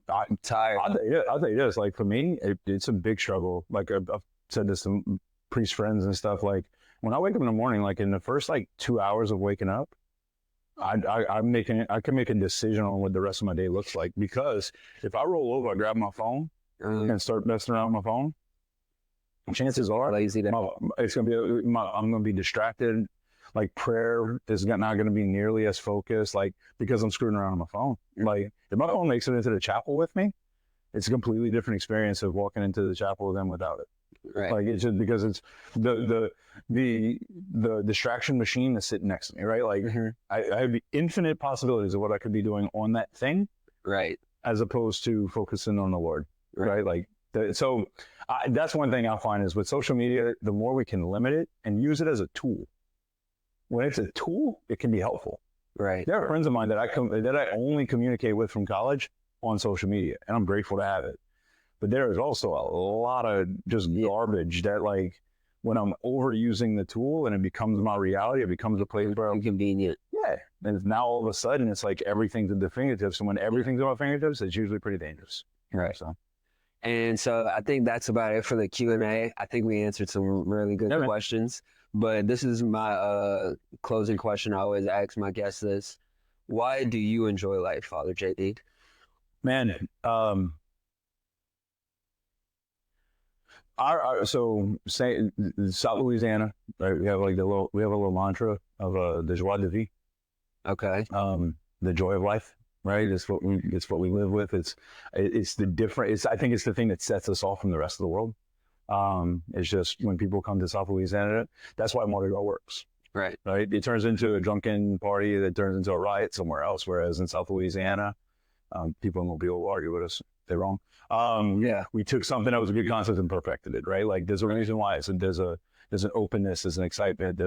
I'm tired. I'll tell you this, like for me, it's a big struggle. Like I've said this to priest friends and stuff. Like when I wake up in the morning, like in the first like 2 hours of waking up, I can make a decision on what the rest of my day looks like, because if I roll over, I grab my phone and start messing around with my phone, chances are I'm gonna be distracted. Like prayer is not going to be nearly as focused, like because I'm screwing around on my phone. Like if my phone makes it into the chapel with me, it's a completely different experience of walking into the chapel with them without it. Right. Like it's just because it's the distraction machine that's sitting next to me, right? Like I have infinite possibilities of what I could be doing on that thing, Right. as opposed to focusing on the Lord, right? Like so that's one thing I find is with social media, the more we can limit it and use it as a tool. When it's a tool, it can be helpful. Right. There are friends of mine that I only communicate with from college on social media, and I'm grateful to have it. But there is also a lot of just garbage that, like, when I'm overusing the tool and it becomes my reality, it becomes a place where I'm Inconvenient. yeah. And now all of a sudden it's like everything's at the fingertips. And when everything's at my fingertips, it's usually pretty dangerous. Right. So And so I think that's about it for the Q&A. I think we answered some really good questions. But this is my closing question. I always ask my guests this. Why do you enjoy life, Father JD? Man, so say South Louisiana, right? We have like a little mantra of the joie de vie. Okay. The joy of life, right? It's what we live with. It's the different. I think it's the thing that sets us off from the rest of the world. It's just when people come to South Louisiana, that's why Mardi Gras works. Right. Right. It turns into a drunken party that turns into a riot somewhere else. Whereas in South Louisiana, people in Mobile will argue with us. They're wrong. We took something that was a good concept and perfected it, right? Like there's a reason why. So there's an openness, there's an excitement,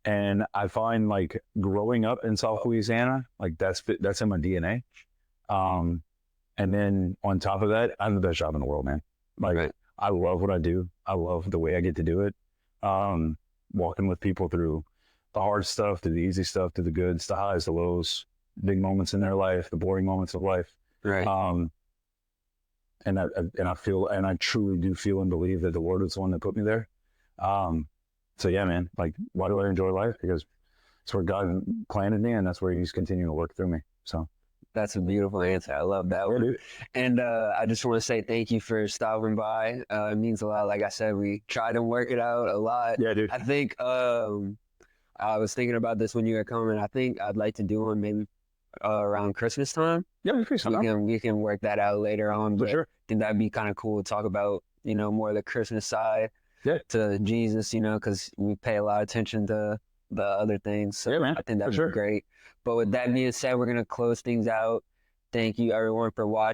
and I find like growing up in South Louisiana, like that's in my DNA. And then on top of that, I have the best job in the world, man. Like I love what I do. I love the way I get to do it. Walking with people through the hard stuff, through the easy stuff, through the goods, the highs, the lows, big moments in their life, the boring moments of life. Right. And I truly do feel and believe that the Lord is the one that put me there. So yeah, man, like, why do I enjoy life? Because it's where God planted me, and that's where He's continuing to work through me. So that's a beautiful answer. I love that one. And I just want to say thank you for stopping by. It means a lot. Like I said, we try to work it out a lot. Yeah, dude. I think I was thinking about this when you were coming. I think I'd like to do one maybe around Christmas time. Yeah, we can work that out later on. For sure. I think that'd be kind of cool to talk about, more of the Christmas side to Jesus, because we pay a lot of attention to the other things. So yeah, man. I think that'd be great. But with that being said, we're going to close things out. Thank you, everyone, for watching.